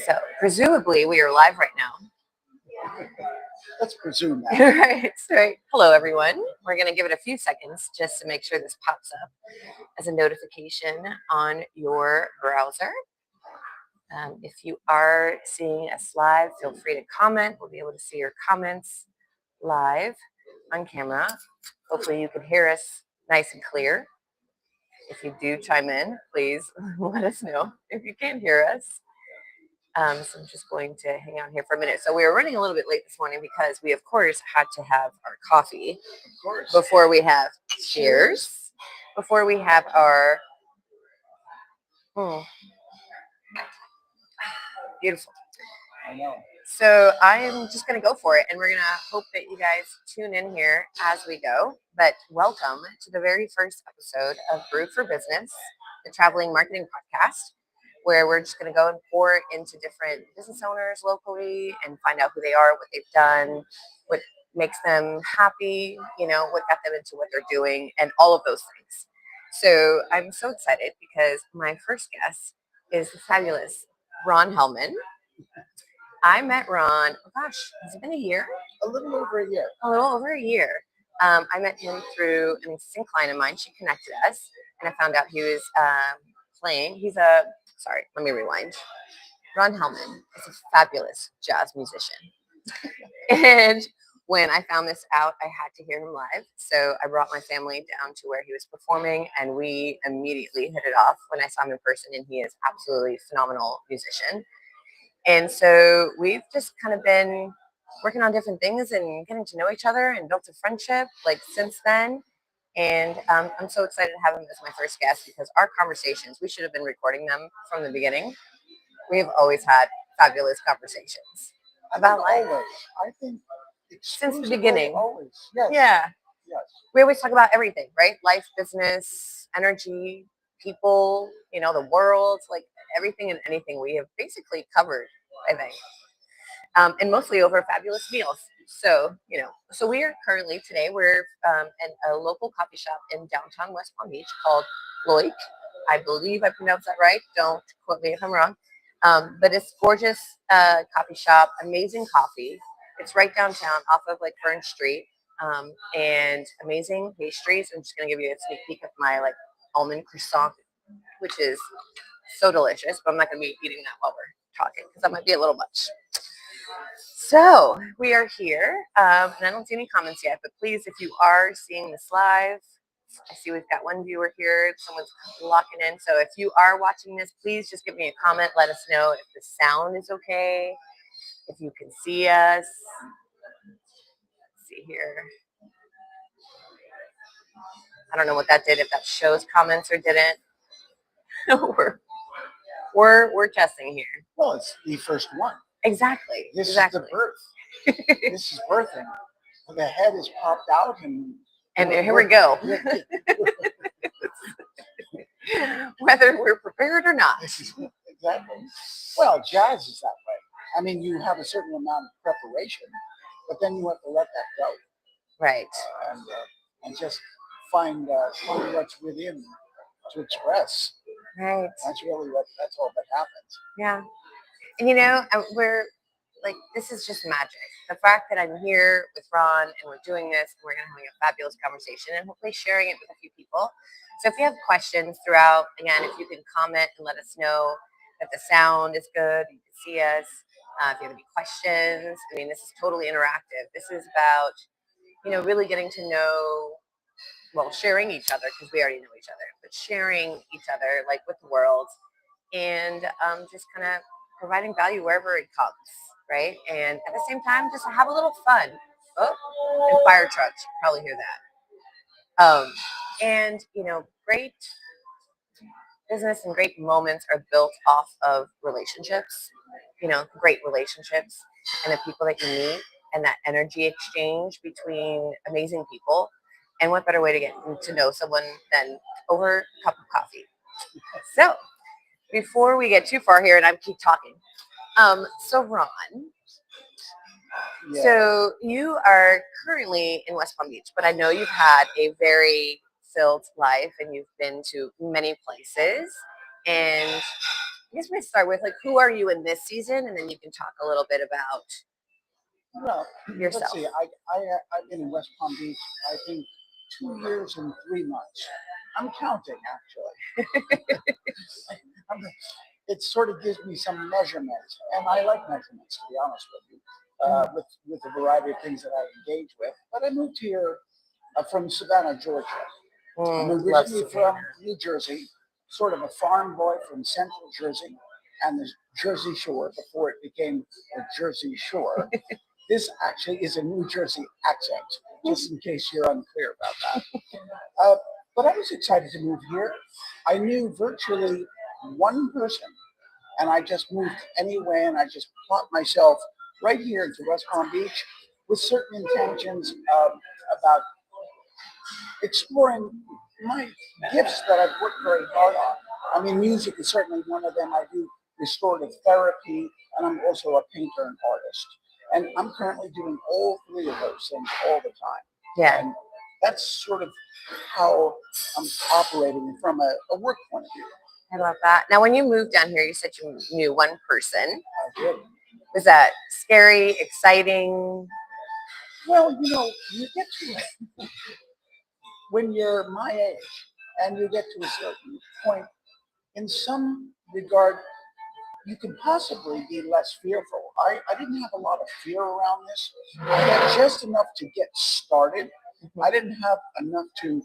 So, presumably, we are live right now. Let's presume that. Right. Hello, everyone. We're going to give it a few seconds just to make sure this pops up as a notification on your browser. If you are seeing us live, feel free to comment. We'll be able to see your comments live on camera. Hopefully, you can hear us nice and clear. If you do chime in, please let us know if you can't hear us. So I'm just going to hang out here for a minute. So we were running a little bit late this morning because we, of course, had to have our coffee before we have cheers, before we have our beautiful. I know. So I'm just going to go for it, and we're going to hope that you guys tune in here as we go. But welcome to the very first episode of Brewed For Business, the traveling marketing podcast, where we're just going to go and pour into different business owners locally and find out who they are, what they've done, what makes them happy, what got them into what they're doing, and all of those things. So I'm so excited because my first guest is the fabulous Ron Helman. I met Ron, has it been a year? A little over a year. A little over a year. I met him through an existing client of mine. She connected us, and I found out he was playing. Let me rewind. Ron Helman is a fabulous jazz musician. And when I found this out, I had to hear him live. So I brought my family down to where he was performing, and we immediately hit it off when I saw him in person, and he is absolutely phenomenal musician. And so we've just kind of been working on different things and getting to know each other and built a friendship since then. And I'm so excited to have him as my first guest because our conversations, we should have been recording them from the beginning. We've always had fabulous conversations about life. Always. I think since the beginning. Always. Yes. Yeah. Yes. We always talk about everything, right? Life, business, energy, people, the world, everything and anything we have basically covered, I think. And mostly over fabulous meals. So, so we are currently today, we're in a local coffee shop in downtown West Palm Beach called Loic. I believe I pronounced that right. Don't quote me if I'm wrong. But it's gorgeous coffee shop, amazing coffee. It's right downtown off of Fern Street, and amazing pastries. I'm just going to give you a sneak peek of my almond croissant, which is so delicious, but I'm not going to be eating that while we're talking because that might be a little much. So we are here, and I don't see any comments yet, but please, if you are seeing this live, I see we've got one viewer here. Someone's locking in. So if you are watching this, please just give me a comment. Let us know if the sound is okay, if you can see us. Let's see here. I don't know what that did, if that shows comments or didn't. We're testing here. Well, it's the first one. Exactly. This is the birth. This is birthing. The head is popped out and here we go. Whether we're prepared or not. Exactly. Well, jazz is that way. I mean, you have a certain amount of preparation, but then you have to let that go. Right. And just find what's within to express. Right. That's all that happens. Yeah. And we're this is just magic. The fact that I'm here with Ron and we're doing this, and we're going to have a fabulous conversation and hopefully sharing it with a few people. So if you have questions throughout, again, if you can comment and let us know that the sound is good, you can see us. If you have any questions, this is totally interactive. This is about, really getting to know, sharing each other because we already know each other, but sharing each other with the world and just kind of providing value wherever it comes, right? And at the same time, just have a little fun. Oh, and fire trucks, you can probably hear that. And, great business and great moments are built off of relationships, great relationships and the people that you meet and that energy exchange between amazing people. And what better way to get to know someone than over a cup of coffee? So before we get too far here, and I keep talking. So Ron, Yeah. So you are currently in West Palm Beach, but I know you've had a very filled life and you've been to many places. And, guess we're gonna start with like, who are you in this season, and then you can talk a little bit about Well, yourself. let's see. I've been in West Palm Beach, I think, 2 years and 3 months. I'm counting, actually. It sort of gives me some measurement, and I like measurements, to be honest with you, with a variety of things that I engage with. But I moved here from Savannah, Georgia. I'm Love originally from Savannah. New Jersey, sort of a farm boy from Central Jersey and the Jersey Shore before it became the Jersey Shore. This actually is a New Jersey accent, just in case you're unclear about that. But I was excited to move here. I knew virtually one person, and I just moved anyway, and I just plopped myself right here into West Palm Beach with certain intentions about exploring my gifts that I've worked very hard on. I mean, music is certainly one of them. I do restorative therapy, and I'm also a painter and artist. And I'm currently doing all three of those things all the time. Yeah. And that's sort of how I'm operating from a work point of view. I love that. Now, when you moved down here, you said you knew one person. I did. Was that scary, exciting? Well, you get to when you're my age and you get to a certain point, in some regard, you can possibly be less fearful. I didn't have a lot of fear around this. I had just enough to get started. I didn't have enough to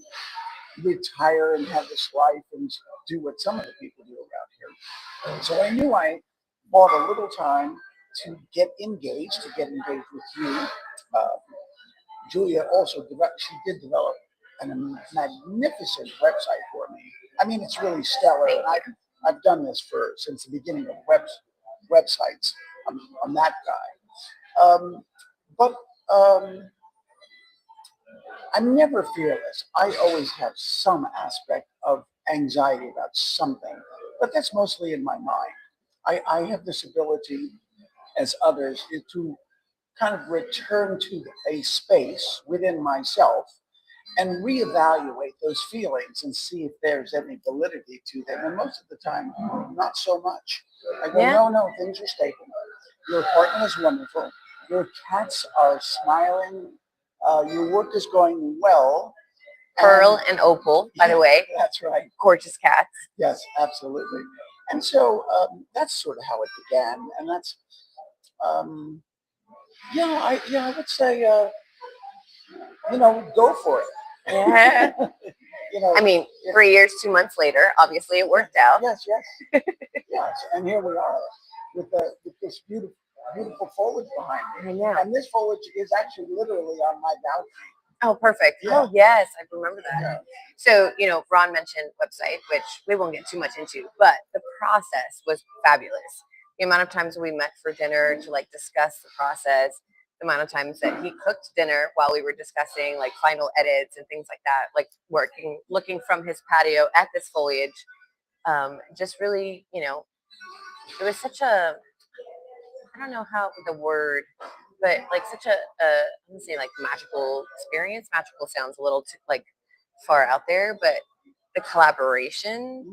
retire and have this life and do what some of the people do around here. So I knew I bought a little time to get engaged with you. Julia also she did develop a magnificent website for me. I mean, it's really stellar. And I've done this since the beginning of websites. I'm that guy. But I'm never fearless. I always have some aspect of anxiety about something, but that's mostly in my mind. I have this ability, as others, to kind of return to a space within myself and reevaluate those feelings and see if there's any validity to them. And most of the time, not so much. I go, no, things are stable. Your partner is wonderful. Your cats are smiling. Your work is going well. Pearl and Opal, by the way. That's right. Gorgeous cats. Yes, absolutely. And so that's sort of how it began. And that's, I would say, go for it. Yeah. I mean, 3 years, 2 months later, obviously it worked out. Yes. Yes. And here we are with this beautiful foliage behind me. I know. And this foliage is actually literally on my balcony. Oh, perfect. Yeah. Oh, yes. I remember that. Yeah. So, Ron mentioned website, which we won't get too much into, but the process was fabulous. The amount of times we met for dinner to like discuss the process, the amount of times that he cooked dinner while we were discussing like final edits and things like that, like looking from his patio at this foliage. Just really, it was such a, I don't know how the word, but like such a I'm gonna say like magical experience. Magical sounds a little too like far out there, but the collaboration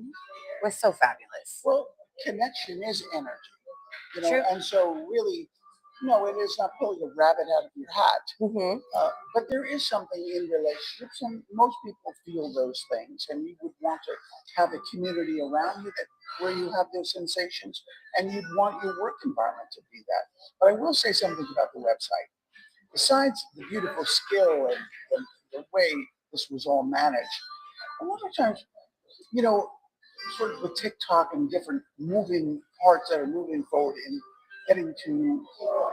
was so fabulous. Well, connection is energy, True. And so really, it is not pulling a rabbit out of your hat. Mm-hmm. But there is something in relationships, and most people feel those things, and you would want to have a community around you where you have those sensations, and you'd want your work environment to be that. But I will say something about the website. Besides the beautiful skill and the way this was all managed, a lot of times, sort of with TikTok and different moving parts that are moving forward in getting to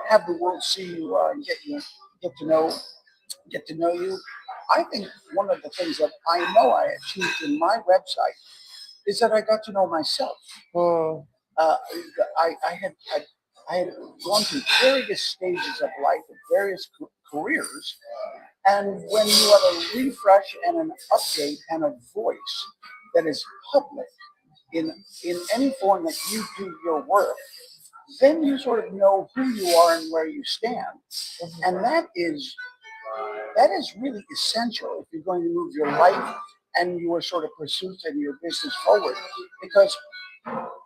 have the world see who you are and get to know you. I think one of the things that I know I achieved in my website is that I got to know myself. I had gone through various stages of life and various careers, and when you have a refresh and an update and a voice that is public in any form that you do your work, then you sort of know who you are and where you stand. And that is really essential if you're going to move your life and your sort of pursuits and your business forward. Because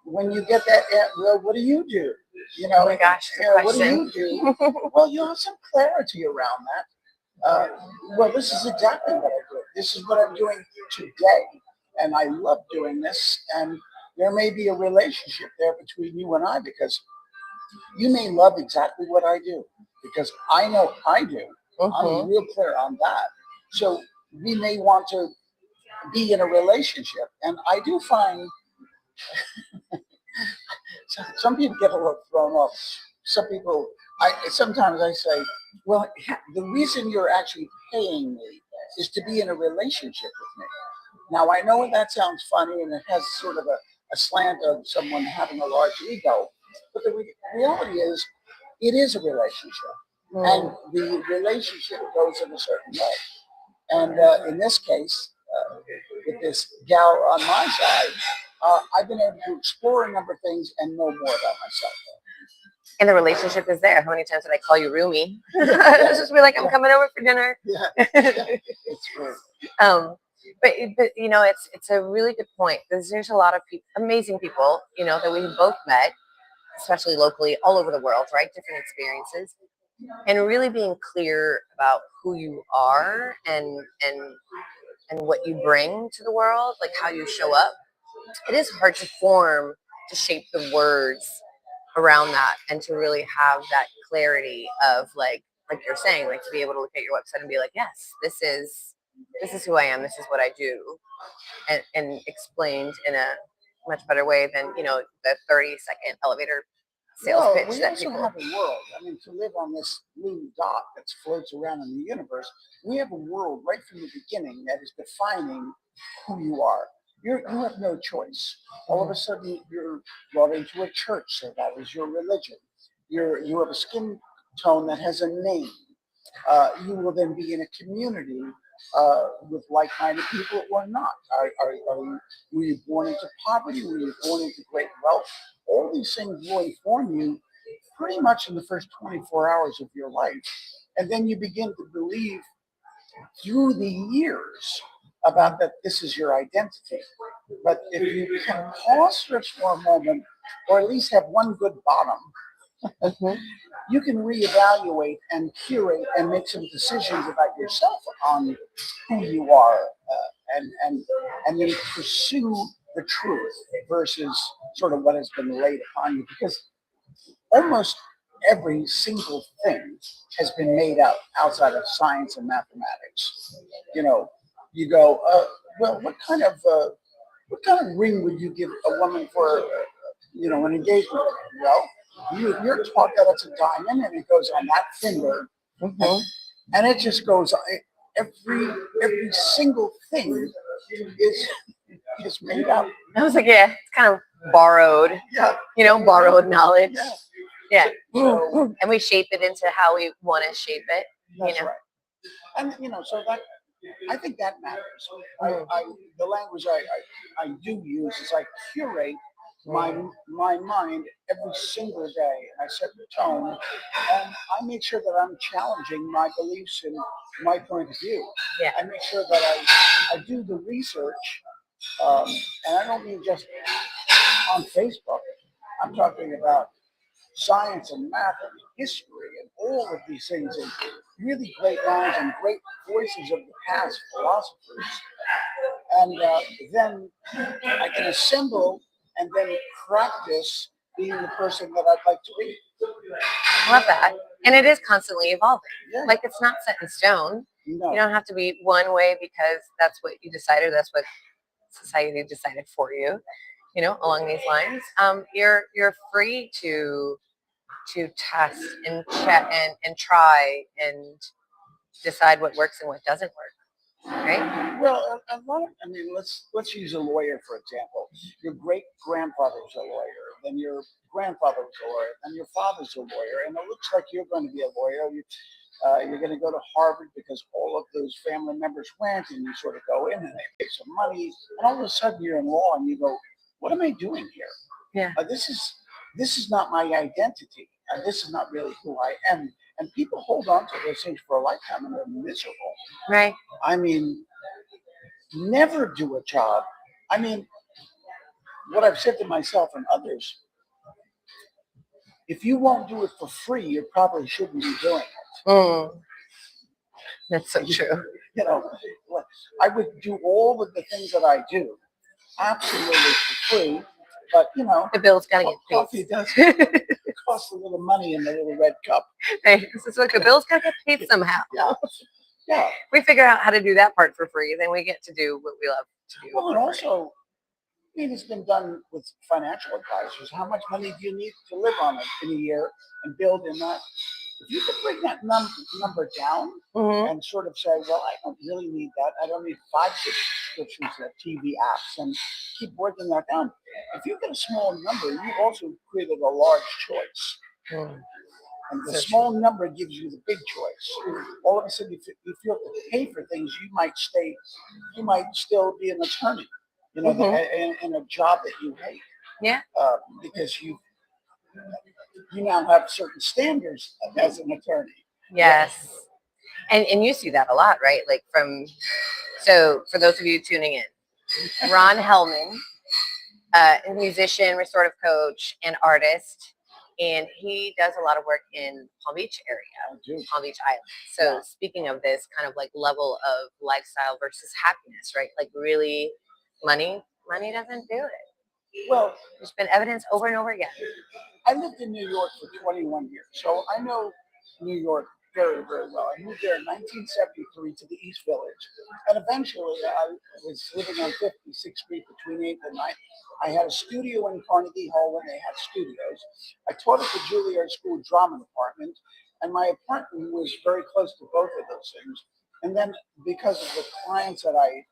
when you get that, well, what do you do? You Oh know, my gosh, good what do question. you do? Well, you have some clarity around that. Well, this is exactly what I do. This is what I'm doing today. And I love doing this. And there may be a relationship there between you and I because you may love exactly what I do because I know I do. I'm Mhm. real clear on that. So we may want to be in a relationship. And I do find some people get a little thrown off. Some people, sometimes I say, well, the reason you're actually paying me is to be in a relationship with me. Now, I know that sounds funny and it has sort of a slant of someone having a large ego, but the reality is it is a relationship. And Mm. the relationship goes in a certain way. And in this case, with this gal on my side, I've been able to explore a number of things and know more about myself. And the relationship is there. How many times did I call you Rumi? Yeah, Just be like, I'm yeah, coming over for dinner. yeah, yeah. It's true. um, but you know, it's a really good point. There's a lot of amazing people, you know, that we've both met, especially locally, all over the world, right? Different experiences, and really being clear about who you are and what you bring to the world, like how you show up. It is hard to shape the words around that and to really have that clarity of like you're saying, like to be able to look at your website and be like, yes, this is who I am, this is what I do, and explained in a much better way than, you know, the 30-second elevator sales Well, pitch we that also people. have a world. I mean, to live on this blue dot that floats around in the universe, we have a world right from the beginning that is defining who you are. You have no choice. All of a sudden, you're brought into a church, so that is your religion. You have a skin tone that has a name. You will then be in a community with like-minded people or not. Were you born into poverty? Were you born into great wealth? All these things will inform you pretty much in the first 24 hours of your life. And then you begin to believe through the years about that this is your identity. But if you can pause for a moment, or at least have one good bottom, Mhm. you can reevaluate and curate and make some decisions about yourself on who you are, and then pursue the truth versus sort of what has been laid upon you. Because almost every single thing has been made up outside of science and mathematics. You know, you go, well, what kind of ring would you give a woman for, an engagement ring? Well, you're taught that it's a diamond and it goes on that finger, Mhm. and it just goes. Every single thing is is made up. I was like, yeah, it's kind of borrowed, Yeah, you know, borrowed knowledge. yeah. Yeah. So And we shape it into how we want to shape it, you that's know. right. And so that I think that matters. Mm. The language I do use is I curate my Mm. my mind every single day. I set the tone, and I make sure that I'm challenging my beliefs and my point of view. Yeah. I make sure that I do the research, and I don't mean just on Facebook. I'm talking about science and math and history and all of these things and really great minds and great voices of the past philosophers. And then I can assemble and then practice being the person that I'd like to be. I love that. And it is constantly evolving. Yeah. Like it's not set in stone. No. You don't have to be one way because that's what you decided, that's what society decided for you, you know, along these lines. You're free to test and check and try and decide what works and what doesn't work. Right? Well, a lot of, let's use a lawyer for example. Your great grandfather was a lawyer, then your grandfather was a lawyer, and your father's a lawyer, and it looks like you're going to be a lawyer. You're going to go to Harvard because all of those family members went, and you sort of go in and they pay some money, and all of a sudden you're in law, and you go, "What am I doing here? Yeah. This is not my identity. This is not really who I am." And people hold on to those things for a lifetime, and they're miserable. Right. I mean, never do a job. I mean, what I've said to myself and others, if you won't do it for free, you probably shouldn't be doing it. That's so true. You know, I would do all of the things that I do absolutely for free, but you know, the bill's got to get coffee paid. does. It costs a little money in the little red cup. Right. This is like the bill's got to get paid somehow. Yeah. We figure out how to do that part for free, then we get to do what we love to do. Well, and also, I mean, it's been done with financial advisors. How much money do you need to live on it in a year and build in that? If you could bring that number down and sort of say, well, I don't really need that. I don't need 5 subscriptions to TV apps and keep working that down. If you get a small number, you've also created a large choice. And the small number gives you the big choice. All of a sudden, if you feel to pay for things, you might still be an attorney, you know, in a job that you hate. Yeah. Because you now have certain standards as an attorney. Yes. And you see that a lot, right? Like so for those of you tuning in, Ron Helman, a musician, restorative coach, and artist. And he does a lot of work in Palm Beach area, Palm Beach Island. So speaking of this kind of like level of lifestyle versus happiness, right? Like really money doesn't do it. Well, there's been evidence over and over again. I lived in New York for 21 years, so I know New York very, very well. I moved there in 1973 to the East Village, and eventually I was living on 56th Street between 8th and 9th. I had a studio in Carnegie Hall when they had studios. I taught at the Juilliard School Drama Department, and my apartment was very close to both of those things. And then because of the clients that I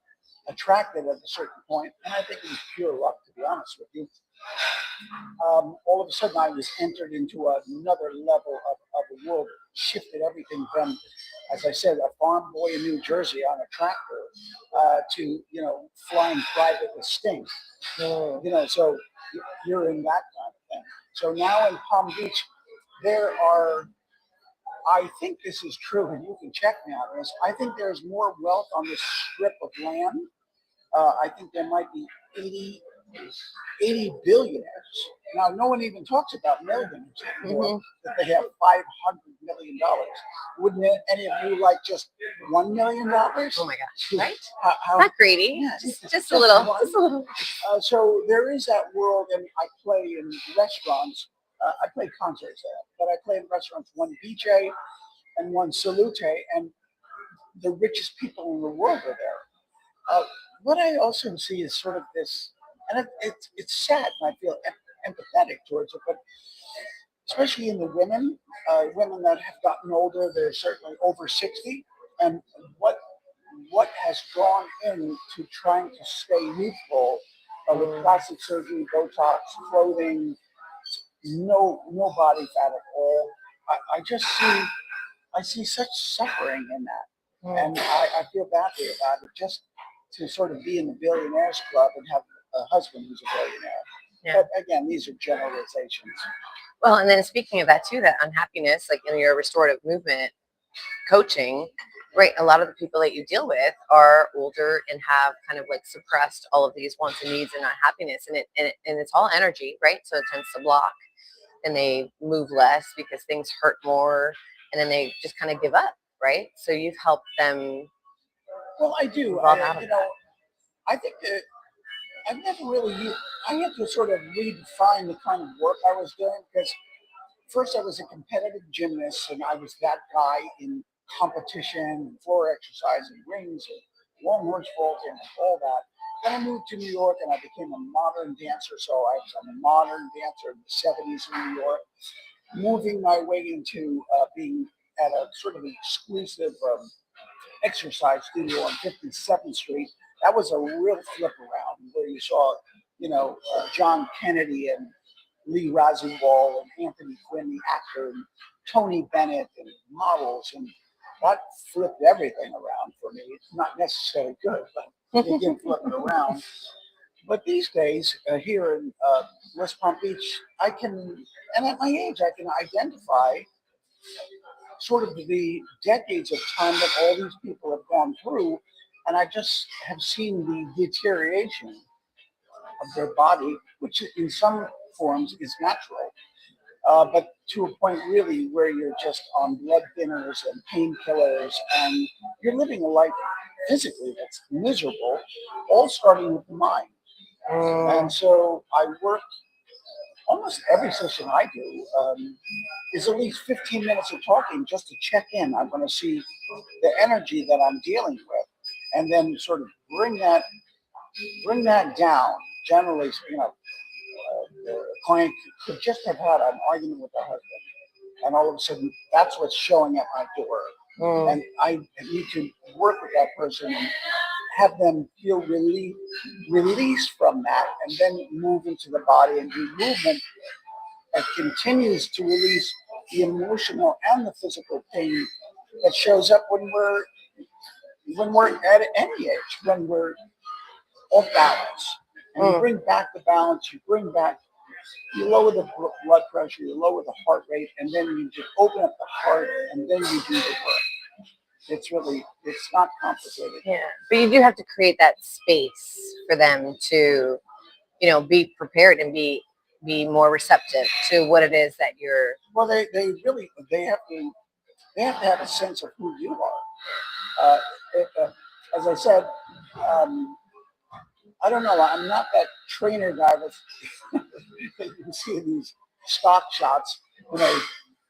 attracted at a certain point, and I think it was pure luck, to be honest with you, all of a sudden I was entered into another level of the world, shifted everything from, as I said, a farm boy in New Jersey on a tractor to, you know, flying private with Sting. You know, so you're in that kind of thing. So now in Palm Beach, there are, I think this is true, and you can check me on this, I think there's more wealth on this strip of land. I think there might be 80 billionaires. Now, no one even talks about millionaires anymore, that they have $500 million. Wouldn't any of you like just $1 million? Oh my gosh, right? Not greedy, yeah, just a little. So there is that world, and I play in restaurants. I play concerts there, but I play in restaurants, one BJ and one Salute, and the richest people in the world are there. What I also see is sort of this, and it's sad, and I feel empathetic towards it, but especially in the women that have gotten older, they're certainly over 60, and what has gone into trying to stay youthful with plastic surgery, Botox, clothing, no body fat at all. I see such suffering in that, and I feel badly about it. Just to sort of be in the billionaires club and have a husband who's a billionaire. Yeah. But again, these are generalizations. Well, and then speaking of that too, that unhappiness, like in your restorative movement coaching, right? A lot of the people that you deal with are older and have kind of like suppressed all of these wants and needs and unhappiness, and it's all energy, right? So it tends to block, and they move less because things hurt more, and then they just kind of give up, right? So you've helped them. Well, I do. I think that I've never really. I had to sort of redefine the kind of work I was doing, because first I was a competitive gymnast, and I was that guy in competition, and floor exercise, and rings, and long horse vaulting, and all that. Then I moved to New York, and I became a modern dancer. So I was a modern dancer in the 70s in New York, moving my way into being at a sort of an exclusive exercise studio on 57th Street. That was a real flip around, where you saw, John Kennedy and Lee Rasenwall and Anthony Quinn, the actor, and Tony Bennett, and models, and that flipped everything around for me. It's not necessarily good, but it did flip it around. But these days, here in West Palm Beach, and at my age, I can identify sort of the decades of time that all these people have gone through, and I just have seen the deterioration of their body, which in some forms is natural, but to a point really where you're just on blood thinners and painkillers, and you're living a life physically that's miserable, all starting with the mind. And so I work almost every session I do is at least 15 minutes of talking just to check in. I'm going to see the energy that I'm dealing with, and then sort of bring that down. Generally, the client could just have had an argument with their husband, and all of a sudden, that's what's showing at my door. And I need to work with that person and have them feel released from that, and then move into the body and do movement that continues to release the emotional and the physical pain that shows up when we're at any age, when we're off balance. And you bring back the balance, you lower the blood pressure, you lower the heart rate, and then you just open up the heart, and then you do the work. It's not complicated. Yeah, but you do have to create that space for them to, be prepared and be more receptive to what it is that you're. Well, they have to have a sense of who you are. As I said, I don't know. I'm not that trainer guy that you see in these stock shots,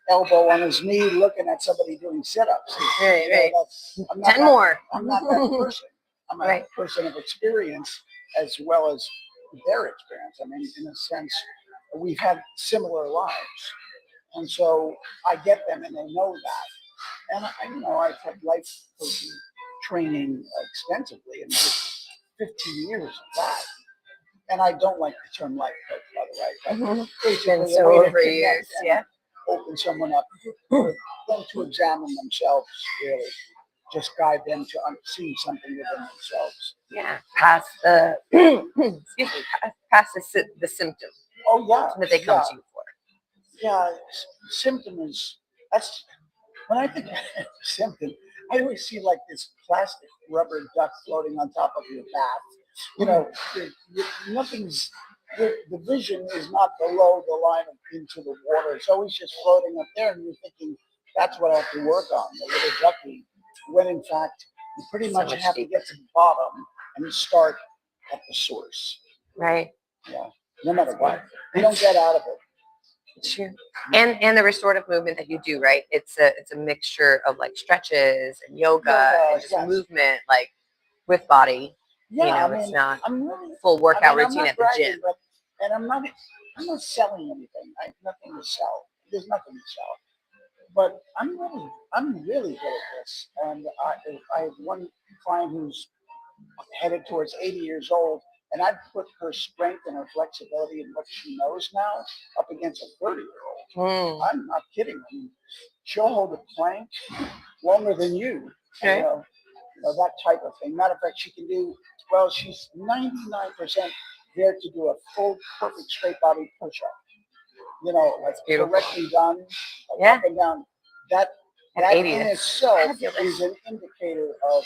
elbow on his knee, looking at somebody doing sit-ups. Right. I'm not 10 more. I'm not that person. I'm a person of experience as well as their experience. I mean, in a sense, we've had similar lives, and so I get them, and they know that. And I've had life coaching training extensively, and 15 years of that. And I don't like the term life coach, by the way. Been so over years, yeah. Open someone up for them to examine themselves, really. Just guide them to see something within themselves. Yeah, past the past the symptom. Oh yeah, that they come to you for. Yeah, symptom is that's when I think of symptom, I always see like this plastic rubber duck floating on top of your bath. Nothing's. The vision is not below the line into the water. It's always just floating up there, and you're thinking that's what I have to work on, the little ducky. When in fact, you pretty much have to get to the bottom and start at the source. Right. Yeah. No matter what, you don't get out of it. It's true. And the restorative movement that you do, right? It's a mixture of like stretches and yoga and just movement, like with body. Yeah, it's not really, full workout routine at the gym. And I'm not selling anything. I have nothing to sell. There's nothing to sell. But I'm really good at this. And I have one client who's headed towards 80 years old, and I'd put her strength and her flexibility and what she knows now up against a 30-year-old. I'm not kidding. I mean, she'll hold a plank longer than you. Okay. That type of thing. Matter of fact, she can do, she's 99% there to do a full, perfect straight body push-up. Correctly done, up and down. That in itself is an indicator of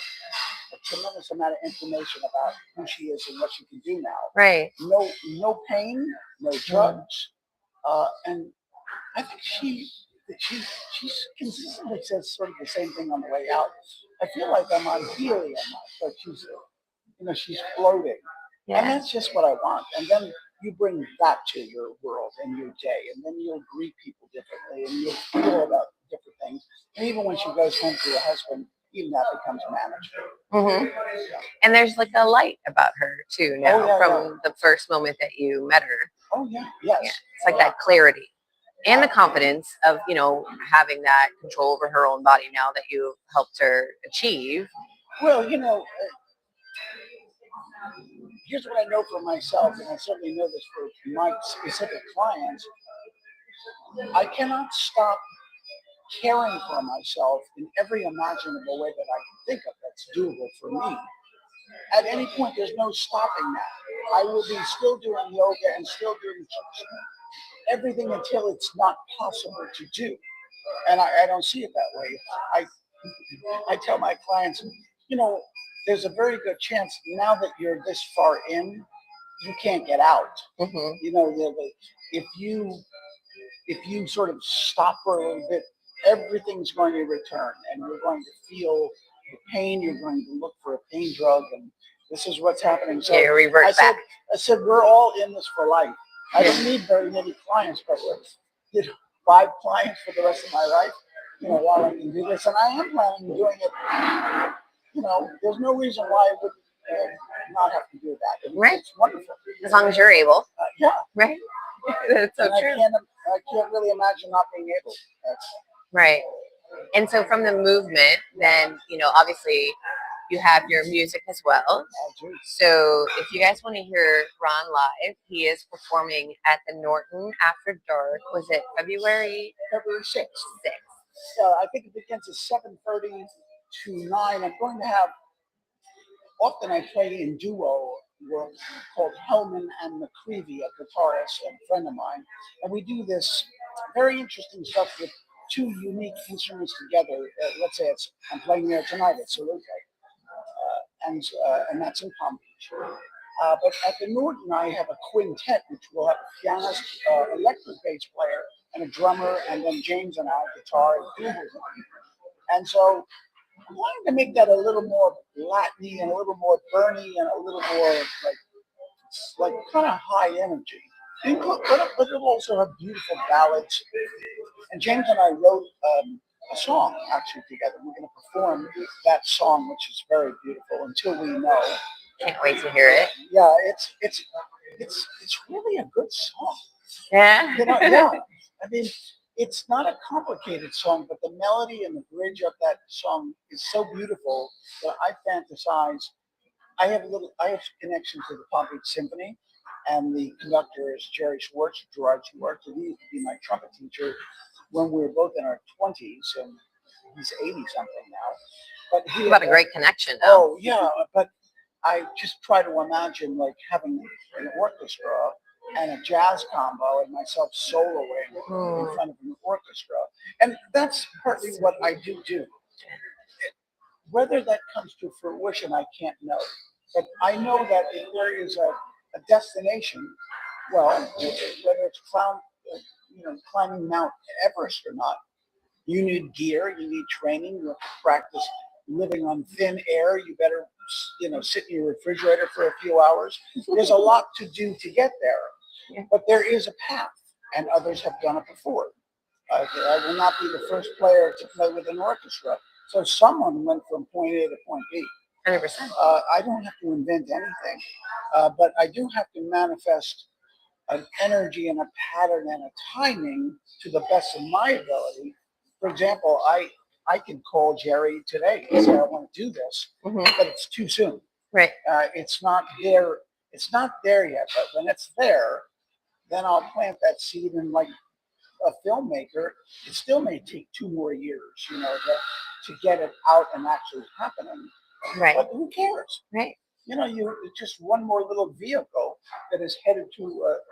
a tremendous amount of information about who she is and what she can do now. Right. No pain, no drugs, and I think she consistently says sort of the same thing on the way out. I feel like I'm on helium, but she's floating, and that's just what I want. And then you bring that to your world and your day, and then you'll greet people differently, and you'll feel about different things. And even when she goes home to her husband, even that becomes manageable. And there's like a light about her too now from the first moment that you met her. Oh yeah, yes. Yeah. It's like that clarity and the confidence of having that control over her own body now that you helped her achieve. Well, here's what I know for myself, and I certainly know this for my specific clients. I cannot stop caring for myself in every imaginable way that I can think of that's doable for me. At any point, there's no stopping that. I will be still doing yoga and still doing everything until it's not possible to do. And I don't see it that way. I tell my clients, there's a very good chance now that you're this far in, you can't get out. Mm-hmm. You know, if you sort of stop for a little bit, everything's going to return, and you're going to feel the pain. You're going to look for a pain drug, and this is what's happening. So You revert back. I said, we're all in this for life. I don't need very many clients, but with 5 clients for the rest of my life, while I can do this, and I am planning on doing it. There's no reason why I would not have to do that. Right. It's wonderful. As long as you're able. Yeah. Right. That's so and true. I can't really imagine not being able. Right. And so from the movement, then, obviously you have your music as well. So if you guys want to hear Ron live, he is performing at the Norton After Dark. Was it February 6th? 6th. So I think it begins at 7:30 to 9. I'm going to have, often I play in duo work called Helman and McCreevy, a guitarist and a friend of mine. And we do this very interesting stuff with 2 unique instruments together. Let's say I'm playing there tonight at Salute, and that's in Palm Beach. But at the Norton, I have a quintet, which will have a pianist, electric bass player, and a drummer, and then James and I, guitar and keyboard. And so I'm wanting to make that a little more Latin-y and a little more Bernie and a little more like kind of high energy. But it'll also have beautiful ballads. And James and I wrote a song actually together. We're going to perform that song, which is very beautiful, Until We Know. Can't wait to hear it. Yeah, it's really a good song. Yeah. Yeah. I mean, it's not a complicated song, but the melody and the bridge of that song is so beautiful that I fantasize. I have connection to the Palm Beach Symphony, and the conductor is Jerry Schwartz, Gerard Schwartz, and he used to be my trumpet teacher when we were both in our 20s, and he's 80-something now. But you got a great connection now. Oh, yeah, but I just try to imagine like having an orchestra and a jazz combo and myself soloing in front of an orchestra. And that's partly what I do. Whether that comes to fruition, I can't know. But I know that if there is a destination, well, whether it's climbing Mount Everest or not, you need gear, you need training, you have to practice living on thin air. You better, sit in your refrigerator for a few hours. There's a lot to do to get there, but there is a path, and others have done it before. I will not be the first player to play with an orchestra. So someone went from point A to point B. 100%. I don't have to invent anything, but I do have to manifest an energy and a pattern and a timing to the best of my ability. For example, I can call Jerry today and say I want to do this, but it's too soon. Right. It's not there. It's not there yet. But when it's there, then I'll plant that seed. And like a filmmaker, it still may take 2 more years, to get it out and actually happening. Right. But who cares? Right. It's just one more little vehicle that is headed to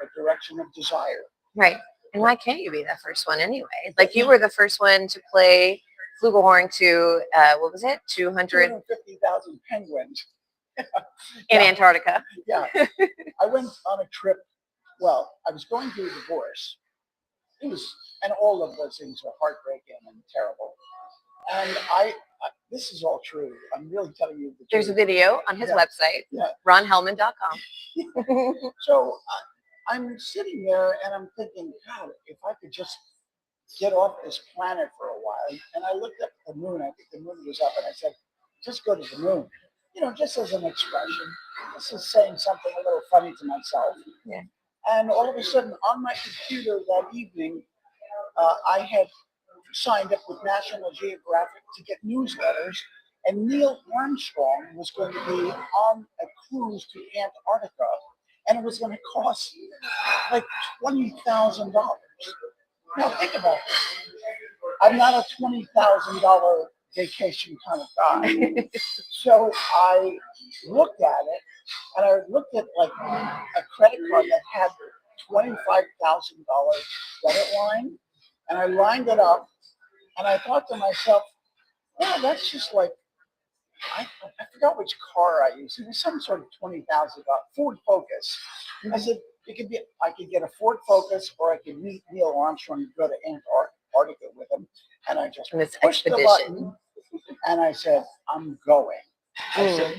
a direction of desire. Right. And why can't you be that first one anyway? Like you were the first one to play flugelhorn to, what was it? 250,000 penguins. In Antarctica. Yeah. I went on a trip. Well, I was going through a divorce. And all of those things are heartbreaking and terrible. And this is all true. I'm really telling you the truth. There's a video on his website, ronhelman.com. So I'm sitting there and I'm thinking, God, if I could just get off this planet for a while. And I looked up at the moon. I think the moon was up, and I said, just go to the moon. Just as an expression. This is saying something a little funny to myself. Yeah. And all of a sudden, on my computer that evening, I had signed up with National Geographic to get newsletters, and Neil Armstrong was going to be on a cruise to Antarctica, and it was going to cost like $20,000. Now think about this. I'm not a $20,000 vacation kind of guy. So I looked at it, and I looked at like a credit card that had $25,000 credit line, and I lined it up, and I thought to myself, well, that's just like I forgot which car I used. It was some sort of $20,000 Ford Focus. I said it could be. I could get a Ford Focus, or I could meet Neil Armstrong and go to Antarctica with him. And I just In this pushed the expedition. button, and I said, "I'm going." I said,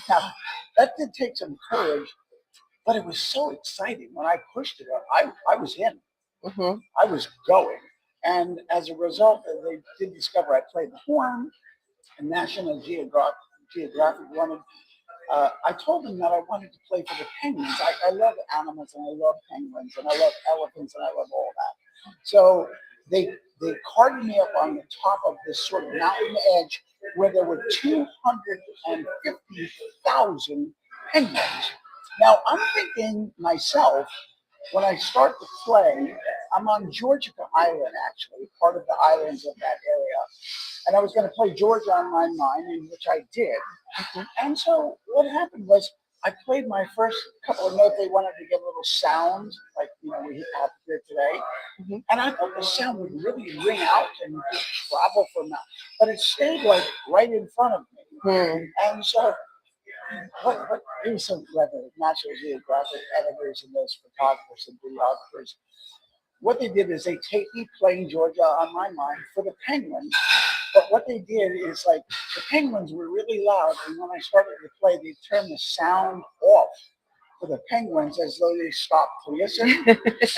now that did take some courage, but it was so exciting when I pushed it. I was in. Mm-hmm. I was going, and as a result, they did discover I played the horn. And National Geographic wanted. I told them that I wanted to play for the penguins. I love animals, and I love penguins, and I love elephants, and I love all that. So they carted me up on the top of this sort of mountain edge where there were 250,000 penguins. Now I'm thinking myself, when I start to play, I'm on Georgia Island, actually, part of the islands of that area. And I was going to play Georgia on my mind, in which I did. And so what happened was I played my first couple of notes. They wanted to get a little sound, like we have here today. And I thought the sound would really ring out and travel from that. But it stayed like right in front of me. And so what it was so clever, National Geographic editors and those photographers and videographers. What they did is they taped me playing Georgia on my mind for the penguins. But what they did is, like, the penguins were really loud, and when I started to play, they turned the sound off for the penguins as though they stopped to listen.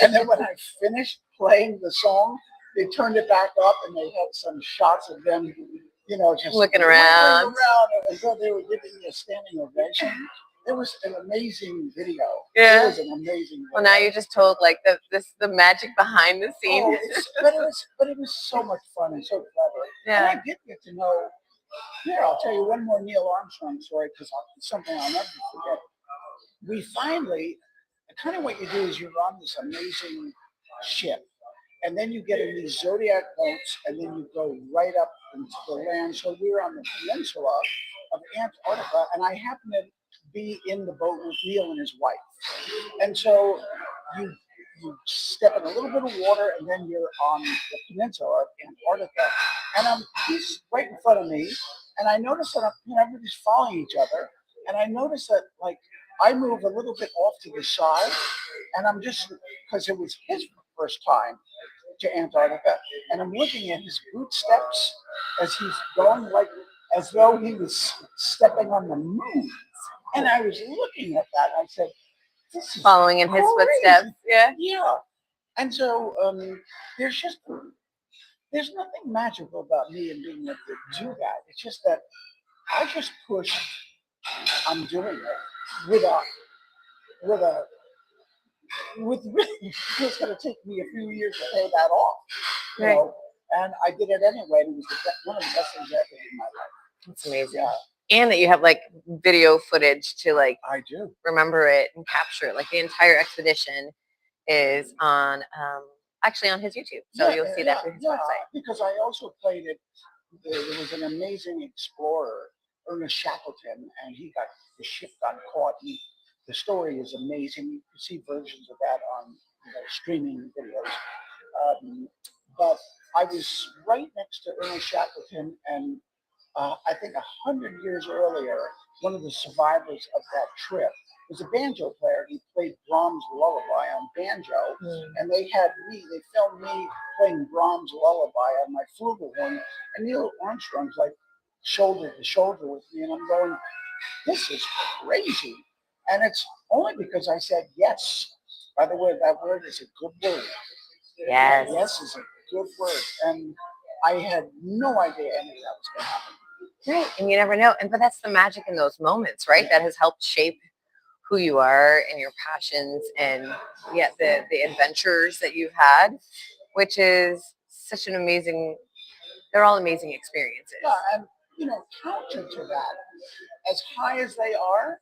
And then when I finished playing the song, they turned it back up, and they had some shots of them, just looking around as though they were giving me a standing ovation. It was an amazing video. Yeah. It was an amazing video. Well, now you just told like the magic behind the scenes. But it was so much fun and so clever. Yeah. And I did get to know. Here, I'll tell you one more Neil Armstrong story, because it's something I'll never forget. We finally, kind of what you do is you're on this amazing ship, and then you get in these Zodiac boats, and then you go right up into the land. So we were on the peninsula of Antarctica, and I happened to be in the boat with Neil and his wife. And so you step in a little bit of water, and then you're on the peninsula of Antarctica. And he's right in front of me, and I notice that everybody's following each other. And I notice that, like, I move a little bit off to the side, and I'm just, because it was his first time to Antarctica, and I'm looking at his boot steps as he's going, like, as though he was stepping on the moon. And I was looking at that. I said, "This is following in his footsteps." Yeah. Yeah. And so there's nothing magical about me and being able to do that. It's just that I just push. I'm doing it with really. It's going to take me a few years to pay that off. Right. And I did it anyway. And it was one of the best things I ever did in my life. That's amazing. Yeah. And that you have like video footage to like I do remember it and capture it. Like the entire expedition is on actually on his YouTube. So you'll see that through his website. Because I also played it. There was an amazing explorer, Ernest Shackleton, and the ship got caught. The story is amazing. You can see versions of that on streaming videos. But I was right next to Ernest Shackleton, and I think 100 years earlier, one of the survivors of that trip was a banjo player. He played Brahms' Lullaby on banjo, and they filmed me playing Brahms' Lullaby on my flugelhorn, and Neil Armstrong's like shoulder to shoulder with me, and I'm going, this is crazy. And it's only because I said yes. By the way, that word is a good word. Yes. Yes is a good word. And I had no idea any of that was going to happen. Right. And you never know. But that's the magic in those moments, right? That has helped shape who you are and your passions and the adventures that you've had, which is such an amazing, they're all amazing experiences. Yeah. And, counter to that, as high as they are,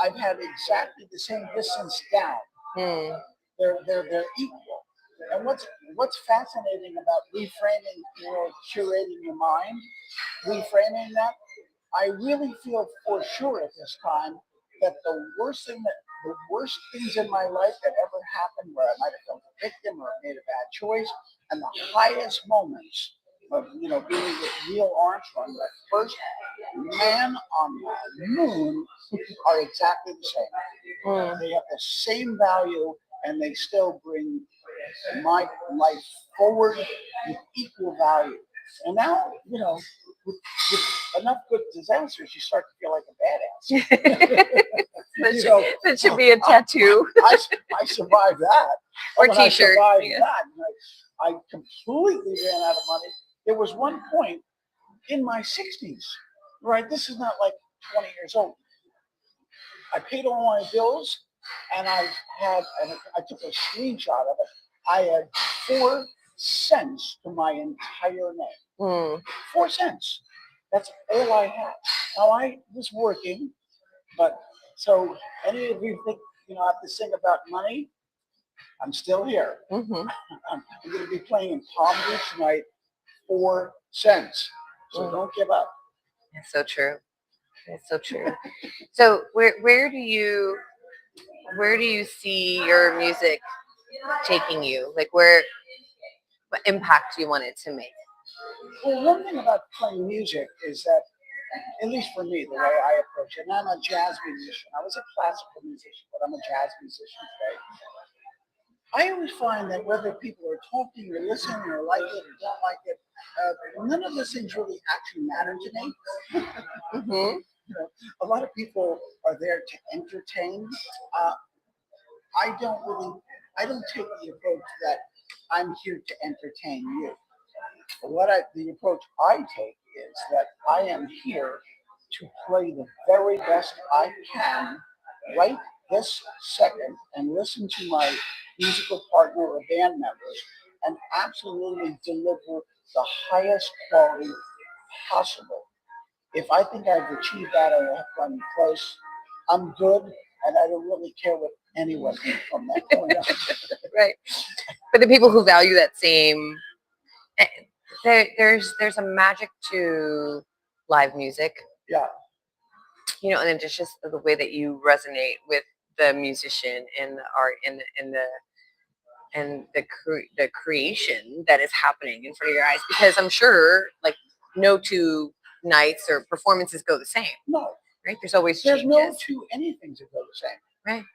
I've had exactly the same distance down. They're equal. And what's fascinating about reframing, curating your mind, reframing that, I really feel for sure at this time that the worst things in my life that ever happened, where I might have felt a victim or made a bad choice, and the highest moments being with Neil Armstrong, the first man on the moon, are exactly the same. They have the same value, and they still bring my life forward with equal value. And now, with enough good disasters, you start to feel like a badass. That should be a tattoo. I survived that. Or when t-shirt. I survived that, I completely ran out of money. There was one point in my 60s, right? This is not like 20 years old. I paid all my bills, and I took a screenshot of it. I had 4 cents to my entire name. 4 cents. That's all I had. Now, I was working, but so any of you think, I have to sing about money? I'm still here. I'm going to be playing in Palm Beach tonight, 4 cents. So don't give up. It's so true. It's so true. So where do you see your music taking you? Like what impact do you want it to make? Well, one thing about playing music is that, at least for me, the way I approach it, and I'm a jazz musician. I was a classical musician, but I'm a jazz musician today. I always find that whether people are talking or listening or like it or don't like it, none of those things really actually matter to me. A lot of people are there to entertain. I don't take the approach that I'm here to entertain you. The approach I take is that I am here to play the very best I can right this second and listen to my musical partner or band members and absolutely deliver the highest quality possible. If I think I've achieved that or have come close, I'm good, and I don't really care what anyone thinks from that point on. Right. But the people who value that same, there's a magic to live music. Yeah. And it's just the way that you resonate with the musician and the art and the creation that is happening in front of your eyes. Because I'm sure, like, no 2 nights or performances go the same. No. Right? There's always There's changes. no 2 anything to go the same. Right.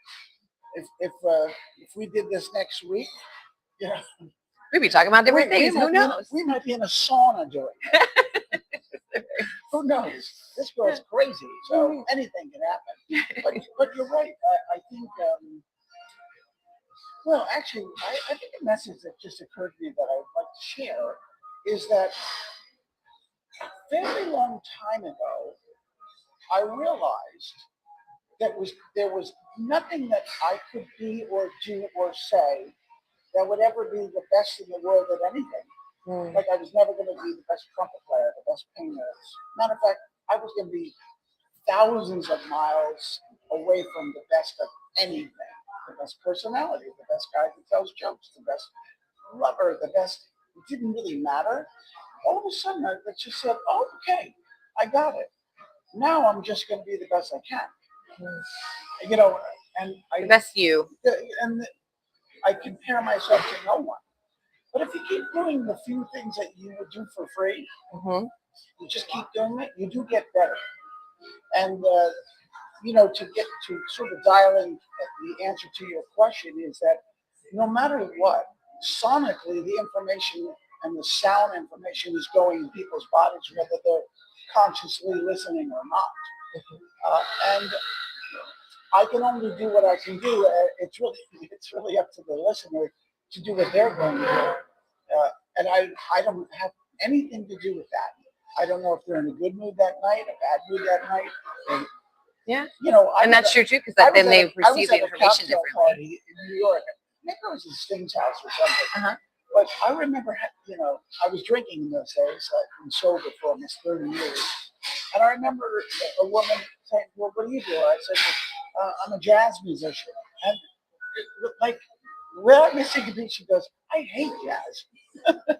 If we did this next week, we'd be talking about different things. Who knows? We might be in a sauna doing it. Who knows? This girl's crazy, so anything can happen. But you're right. I think. Well, actually, I think a message that just occurred to me that I'd like to share is that a very long time ago, I realized there was nothing that I could be or do or say that would ever be the best in the world at anything. Like I was never going to be the best trumpet player, the best painter. Matter of fact, I was going to be thousands of miles away from the best of anything. The best personality, the best guy who tells jokes, the best lover, the best. It didn't really matter. All of a sudden, I just said, oh, okay, I got it. Now I'm just going to be the best I can. And the best you. And I compare myself to no one. But if you keep doing the few things that you would do for free, you just keep doing it, you do get better. And, to sort of dial in the answer to your question is that no matter what, sonically, the information and the sound information is going in people's bodies, whether they're consciously listening or not. And I can only do what I can do. It's really up to the listener to do what they're going to do. And I don't have anything to do with that. I don't know if they're in a good mood that night, a bad mood that night. And that's true too, because then they receive the information differently. Party in New York. Maybe it was in Sting's house or something. But I remember, I was drinking in those days. I've been sober for almost 30 years. And I remember a woman saying, well, what do you do? I said, I'm a jazz musician. And without missing a beat, she goes, I hate jazz. I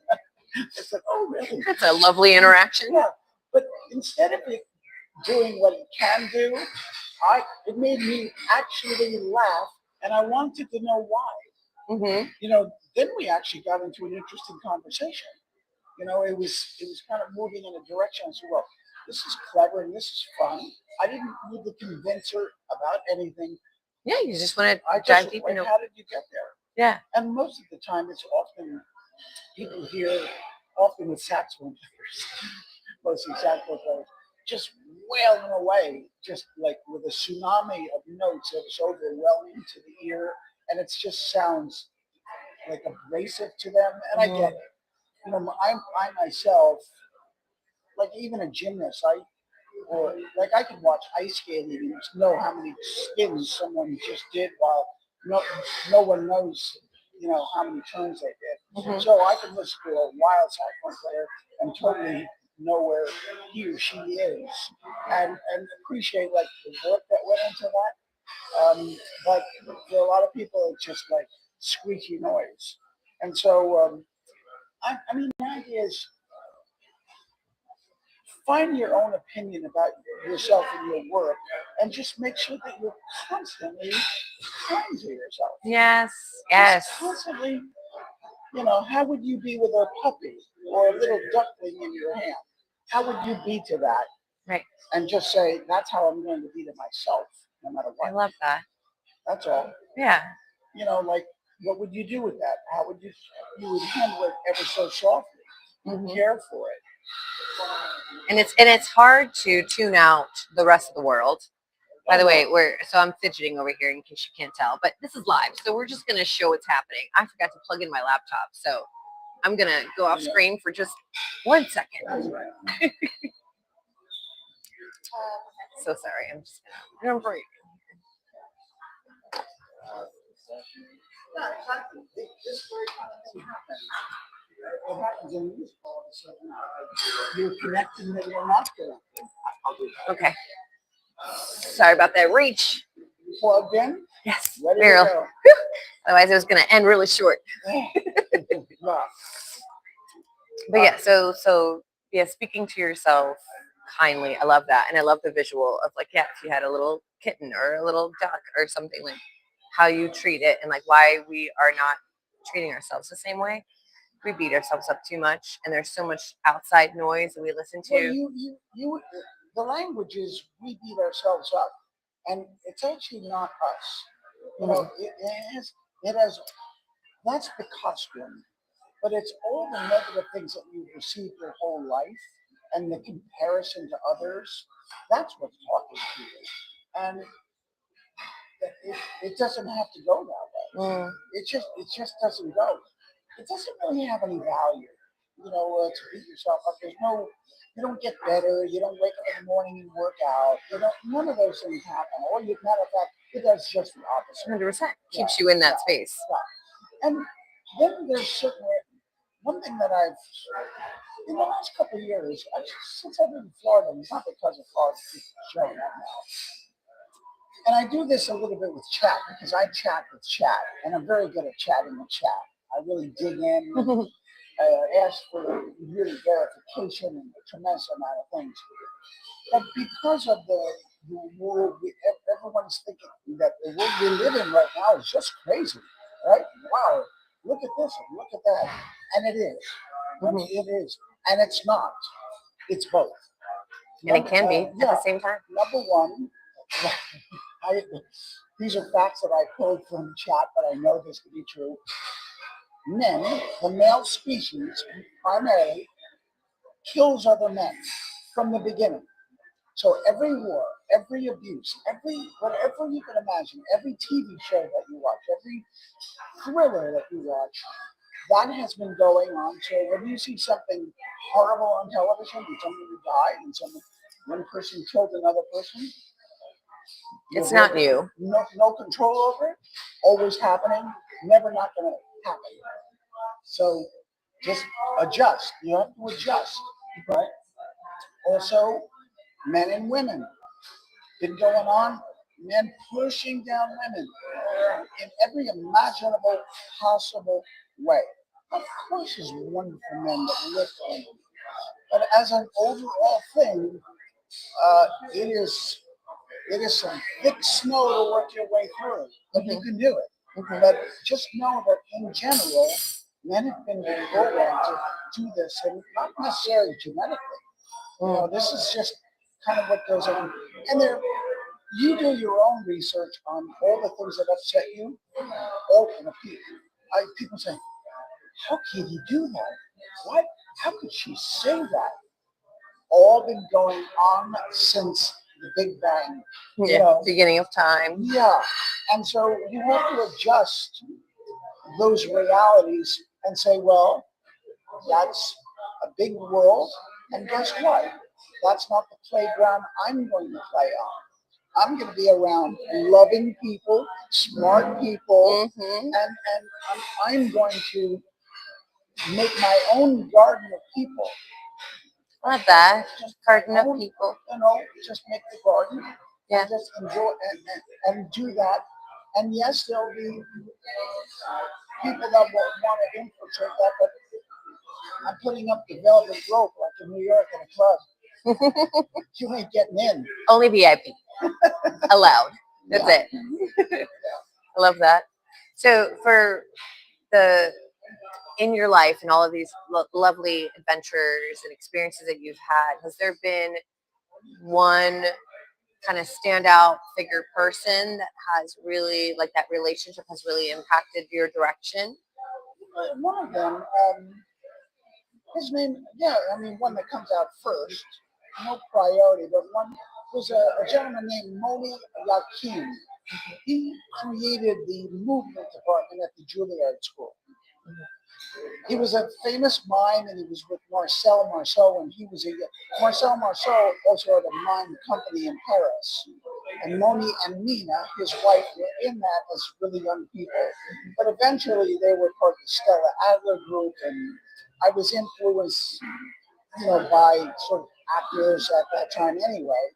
said, oh, really? That's a lovely interaction. Yeah. But instead of it doing what it can do, it made me actually laugh, and I wanted to know why. Then we actually got into an interesting conversation. it was kind of moving in a direction. I said, well, this is clever and this is fun. I didn't need to convince her about anything. Yeah, you just want I to just dive deep like, into. how did you get there? Yeah. And most of the time, it's often people hear, often with saxophone players, mostly saxophone players, just wailing away, just like with a tsunami of notes that's overwhelming to the ear, and it just sounds like abrasive to them. And I get it. I myself, like even a gymnast, or like I can watch ice skating and know how many spins someone just did while no one knows, how many turns they did. Mhm. So I can listen to a wild saxophone player and totally know where he or she is, and appreciate like the work that went into that. But for a lot of people, it's just like squeaky noise. And so, I mean, the idea is find your own opinion about yourself and your work, and just make sure that you're constantly kind to yourself. Yes. Just Yes. constantly, how would you be with a puppy or a little duckling in your hand? How would you be to that? Right. And just say, that's how I'm going to be to myself, no matter I what. love that. That's all. Yeah. Like, what would you do with that? How would you would handle it ever so softly? You care for it. And it's hard to tune out the rest of the world. By the way, I'm fidgeting over here in case you can't tell, but this is live, so we're just gonna show what's happening. I forgot to plug in my laptop, so I'm gonna go off screen for just 1 second. So sorry, I'm just gonna break. What happens in music all of a sudden? You're connected and then you're not connected. Okay. Sorry about that. Reach. Plugged in? Yes. Ready Meryl. to go. Otherwise, it was gonna end really short. But yeah, so yeah, speaking to yourself kindly, I love that, and I love the visual of like, yeah, if you had a little kitten or a little duck or something, like how you treat it, and like why we are not treating ourselves the same way. We beat ourselves up too much, and there's so much outside noise that we listen to. Well, the language is we beat ourselves up, and it's actually not us. It has that's the costume, but it's all the negative things that you've received your whole life, and the comparison to others. That's what's talking to you, and it doesn't have to go that way. It just doesn't go. It doesn't really have any value, to beat yourself up. You don't get better. You don't wake up in the morning and work out. None of those things happen. Or matter of fact, it does just the opposite. 100% keeps you in that space. Yeah. And then there's certainly one thing that I've, in the last couple of years, since I've been in Florida, it's not because of Florida, it's showing up now. And I do this a little bit with chat because I chat with chat, and I'm very good at chatting with chat. I really dig in, and, ask for really verification and a tremendous amount of things. But because of the world, everyone's thinking that the world we live in right now is just crazy, right? Wow, look at this and look at that. And it is. It is. And it's not. It's both. And it can be at the same time. Number one, these are facts that I pulled from chat, but I know this to be true. Men, the male species, primarily kills other men from the beginning. So every war, every abuse, whatever you can imagine, every TV show that you watch, every thriller that you watch, that has been going on. So when you see something horrible on television, and somebody who died, and one person killed another person, it's not new. No control over it. Always happening. Never not going to happen. So just adjust. You have to adjust, right? Also, men and women. Been going on. Men pushing down women in every imaginable, possible way. Of course, there's wonderful men that lift women. But as an overall thing, it is some thick snow to work your way through, but you can do it. But just know that in general, men have been programmed to do this, and not necessarily genetically. This is just kind of what goes on. And there, you do your own research on all the things that upset you. People say, how can you do that? What? How could she say that? All been going on since the Big Bang. Beginning of time. Yeah. And so you have to adjust those realities and say, well, that's a big world. And guess what? That's not the playground I'm going to play on. I'm going to be around loving people, smart people, and I'm going to make my own garden of people. I love that. Just garden of people. Just make the garden. Yeah. And just enjoy and do that. And yes, there'll be people that will want to infiltrate that, but I'm putting up the velvet rope like in New York in a club. You ain't getting in. Only VIP. Allowed. That's it. I love that. So for in your life and all of these lovely adventures and experiences that you've had, has there been one kind of standout figure person that has really, like, that relationship has really impacted your direction? One of them, his name, one that comes out first, no priority, but one was a gentleman named Moni Yakin. He created the movement department at the Juilliard School. He was a famous mime, and he was with Marcel Marceau, and Marcel Marceau also had a mime company in Paris. And Moni and Nina, his wife, were in that as really young people. But eventually they were part of the Stella Adler group, and I was influenced, by sort of actors at that time anyway.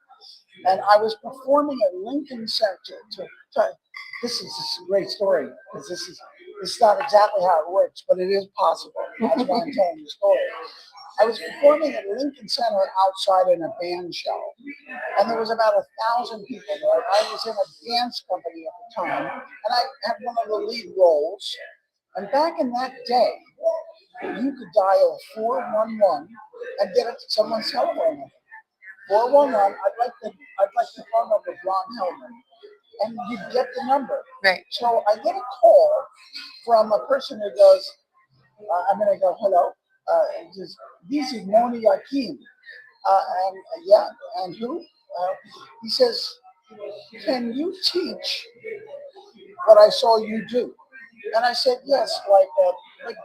And I was performing at Lincoln Center. This is a great story, because this is not exactly how it works, but it is possible. That's why I'm telling the story. I was performing at Lincoln Center outside in a band shell, and there was about 1,000 people there. I was in a dance company at the time, and I had one of the lead roles. And back in that day, you could dial 411 and get it to someone's telephone number. 411. I'd like the phone number of Ron Helman, and you get the number. Right. So I get a call from a person who goes, I'm going to go, hello. This is Moni Yakin. And who? He says, can you teach what I saw you do? And I said, yes, like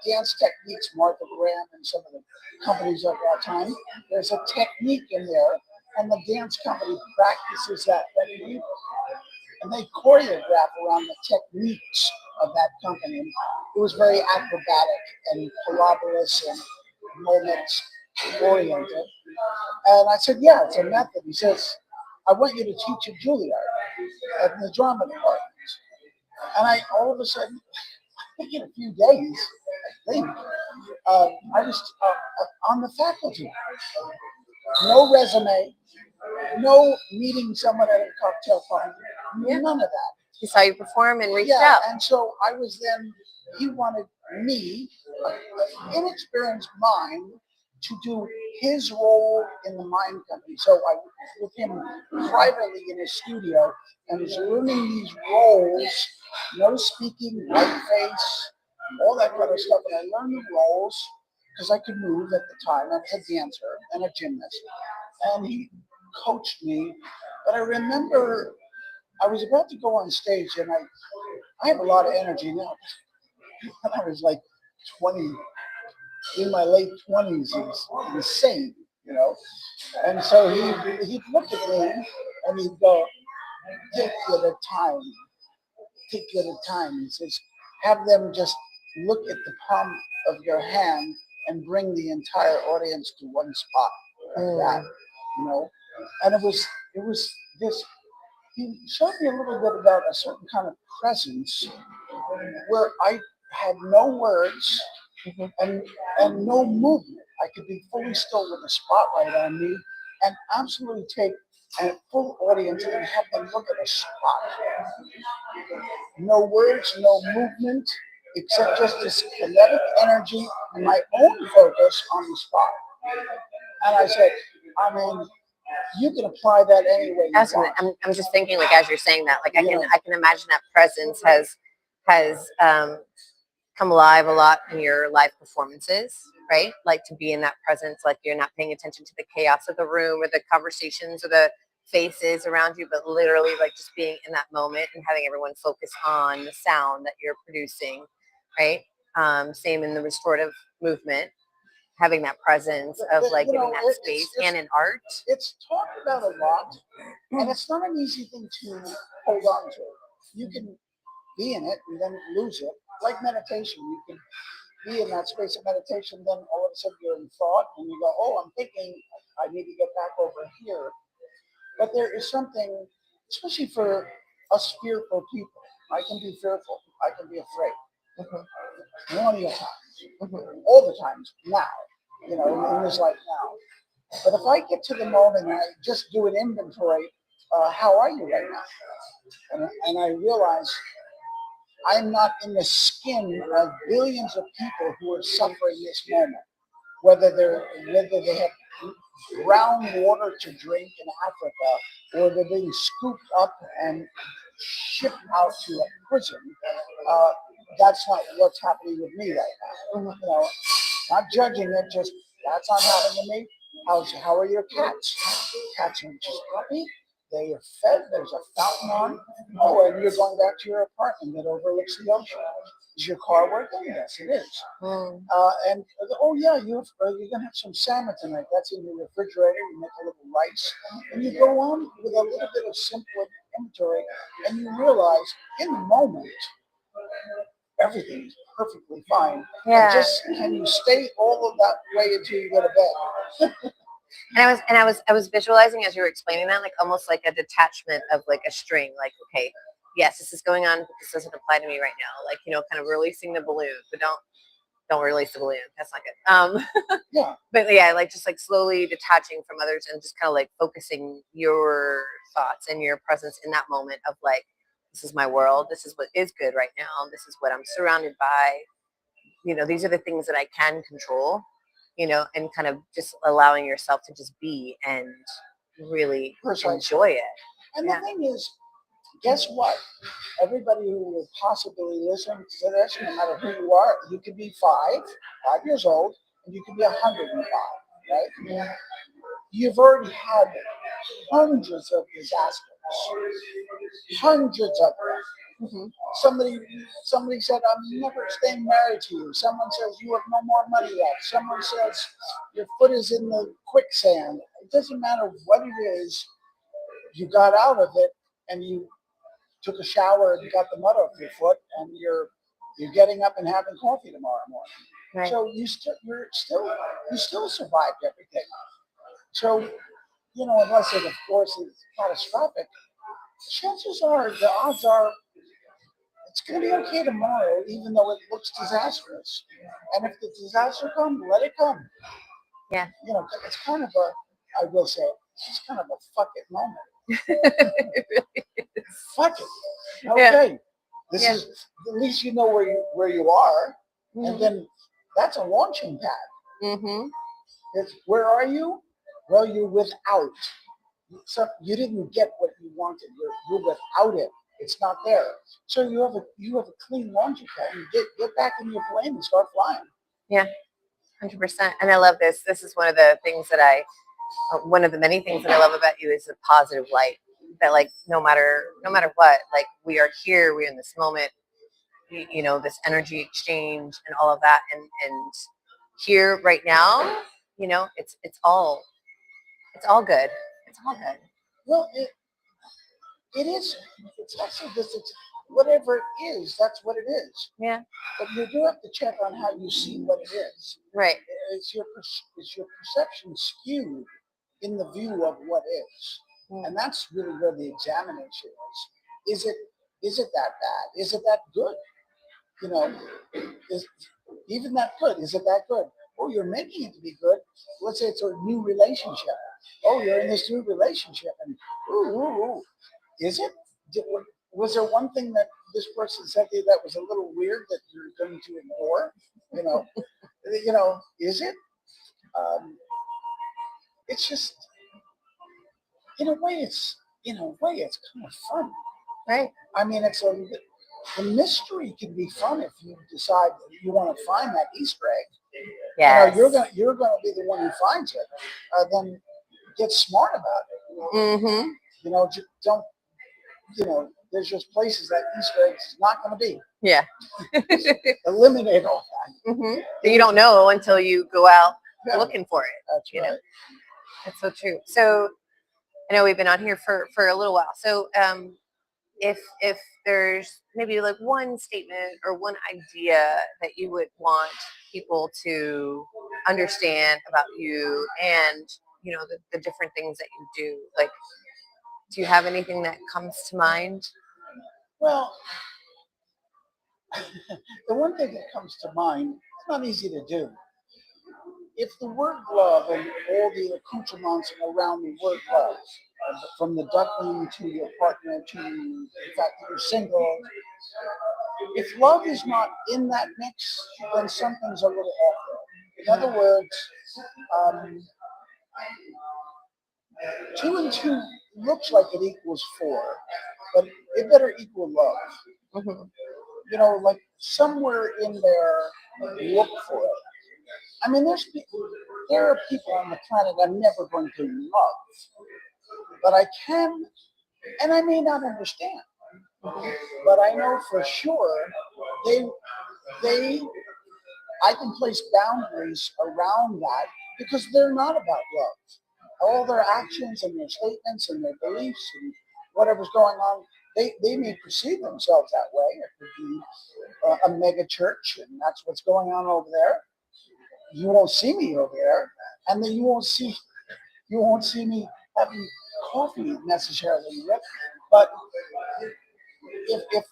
dance techniques, Martha Graham and some of the companies at that time. There's a technique in there, and the dance company practices that technique, and they choreograph around the techniques of that company. It was very acrobatic and pilates and moments oriented. And I said, yeah, it's a method. He says, I want you to teach at Juilliard at the drama department. And I all of a sudden, I think in a few days, I was on the faculty. No resume, no meeting someone at a cocktail party, none of that. He saw you perform and reached out. And so I was then, he wanted me, an inexperienced mime, to do his role in the mime company. So I was with him privately in his studio and was learning these roles, no speaking, white face, all that kind of stuff. And I learned the roles because I could move at the time. I was a dancer and a gymnast. And he coached me. But I remember I was about to go on stage, and I have a lot of energy now. When I was like 20, in my late 20s, he was insane, And so he'd look at me and he'd go, take you at a time. Take you at a time. He says, have them just look at the palm of your hand and bring the entire audience to one spot like that, And it was this. He showed me a little bit about a certain kind of presence where I had no words and no movement. I could be fully still with a spotlight on me and absolutely take a full audience and have them look at a spot. No words, no movement, except just this kinetic energy and my own focus on the spot. And I said, I mean, you can apply that any way you Absolutely. want. I'm just thinking, like, as you're saying that, like, Yeah. I can imagine that presence has come alive a lot in your live performances, right? Like, to be in that presence, like you're not paying attention to the chaos of the room or the conversations or the faces around you, but literally like just being in that moment and having everyone focus on the sound that you're producing, right? Same in the restorative movement, having that presence of like You giving know, that space, and in art. it's talked about a lot, and it's not an easy thing to hold on to. You can be in it and then lose it, like meditation. You can be in that space of meditation, then all of a sudden you're in thought, and you go, "Oh, I'm thinking. I need to get back over here." But there is something, especially for us fearful people. I can be fearful. I can be afraid. Plenty of times, all the times now. You know, in this life now. But if I get to the moment and I just do an inventory, how are you right now? And I realize I'm not in the skin of billions of people who are suffering this moment, whether they have brown water to drink in Africa or they're being scooped up and shipped out to a prison. That's not what's happening with me right now. You know, not judging it, just that's not happening to me. How are your cats? Cats are just puppy. They are fed. There's a fountain on. Oh, and you're going back to your apartment that overlooks the ocean. Is your car working? Yes, it is. And oh yeah, you're gonna have some salmon tonight. That's in your refrigerator. You make a little rice, and you go on with a little bit of simple inventory, and you realize in the moment everything's perfectly fine. Yeah. And just can you stay all of that way until you go to bed? And I was visualizing as you were explaining that, like almost like a detachment of like a string, like, okay, yes, this is going on, but this doesn't apply to me right now. Like, you know, kind of releasing the balloon, but don't release the balloon. That's not good. Yeah. But yeah, like just like slowly detaching from others and just kind of like focusing your thoughts and your presence in that moment of like, this is my world. This is what is good right now. This is what I'm surrounded by. You know, these are the things that I can control, you know, and kind of just allowing yourself to just be and really enjoy it. And the thing is, guess what? Everybody who will possibly listen to this, no matter who you are, you could be 5 years old, and you could be 105, right? Yeah. You've already had hundreds of disasters, hundreds of them. Mm-hmm. Somebody said, "I'm never staying married to you." Someone says, "You have no more money left." Someone says, "Your foot is in the quicksand." It doesn't matter what it is. You got out of it, and you took a shower and got the mud off your foot, and you're getting up and having coffee tomorrow morning. Right. So you still survived everything. So, you know, unless it, of course, is catastrophic, chances are, the odds are, it's going to be okay tomorrow, even though it looks disastrous. And if the disaster comes, let it come. Yeah. You know, it's kind of I will say, it's kind of a fuck it moment. It really is. Fuck it. Okay. Yeah. This is, at least you know where you are. Mm-hmm. And then that's a launching pad. Mm-hmm. Where are you? Well, you're without. So you didn't get what you wanted. You're without it. It's not there. So you have a clean launching pad. You get back in your plane and start flying. Yeah, 100%. And I love this. This is one of the things that one of the many things that I love about you is the positive light. That like no matter what, like we are here, we're in this moment. You know, this energy exchange and all of that, and here right now, you know, it's all good. It's all good. Well, it is. It's also this. It's whatever it is. That's what it is. Yeah. But you do have to check on how you see what it is. Right. Is your perception skewed in the view of what is? And that's really where the examination is. Is it that bad? Is it that good? You know, is even that good? Is it that good? Oh, you're making it to be good. Let's say it's a new relationship. Oh, you're in this new relationship, and ooh. Is it? Was there one thing that this person said to you that was a little weird that you're going to ignore? Is it? It's just, in a way, it's kind of fun. Right. I mean, the mystery can be fun if you decide that you want to find that Easter egg. Yes. You're gonna be the one who finds it. Then get smart about it. Mm-hmm. Don't. There's just places that Easter eggs is not going to be. Yeah. Eliminate all that. Mm-hmm. You don't know until you go out looking for it. That's right. That's so true. So I know we've been on here for a little while. So if there's maybe like one statement or one idea that you would want people to understand about you and the different things that you do, like, do you have anything that comes to mind? Well, the one thing that comes to mind, it's not easy to do. If the word love and all the accoutrements around the word love, from the duckling to your partner to the fact that you're single, if love is not in that mix, then something's a little off. In other words, 2 and 2 looks like it equals 4, but it better equal love. Mm-hmm. Like somewhere in there, look for it. I mean, there are people on the planet I'm never going to love, but I can, and I may not understand, but I know for sure they I can place boundaries around that because they're not about love. All their actions and their statements and their beliefs and whatever's going on, they may perceive themselves that way. It could be a mega church, and that's what's going on over there. You won't see me over there, and then you won't see me having coffee necessarily. But if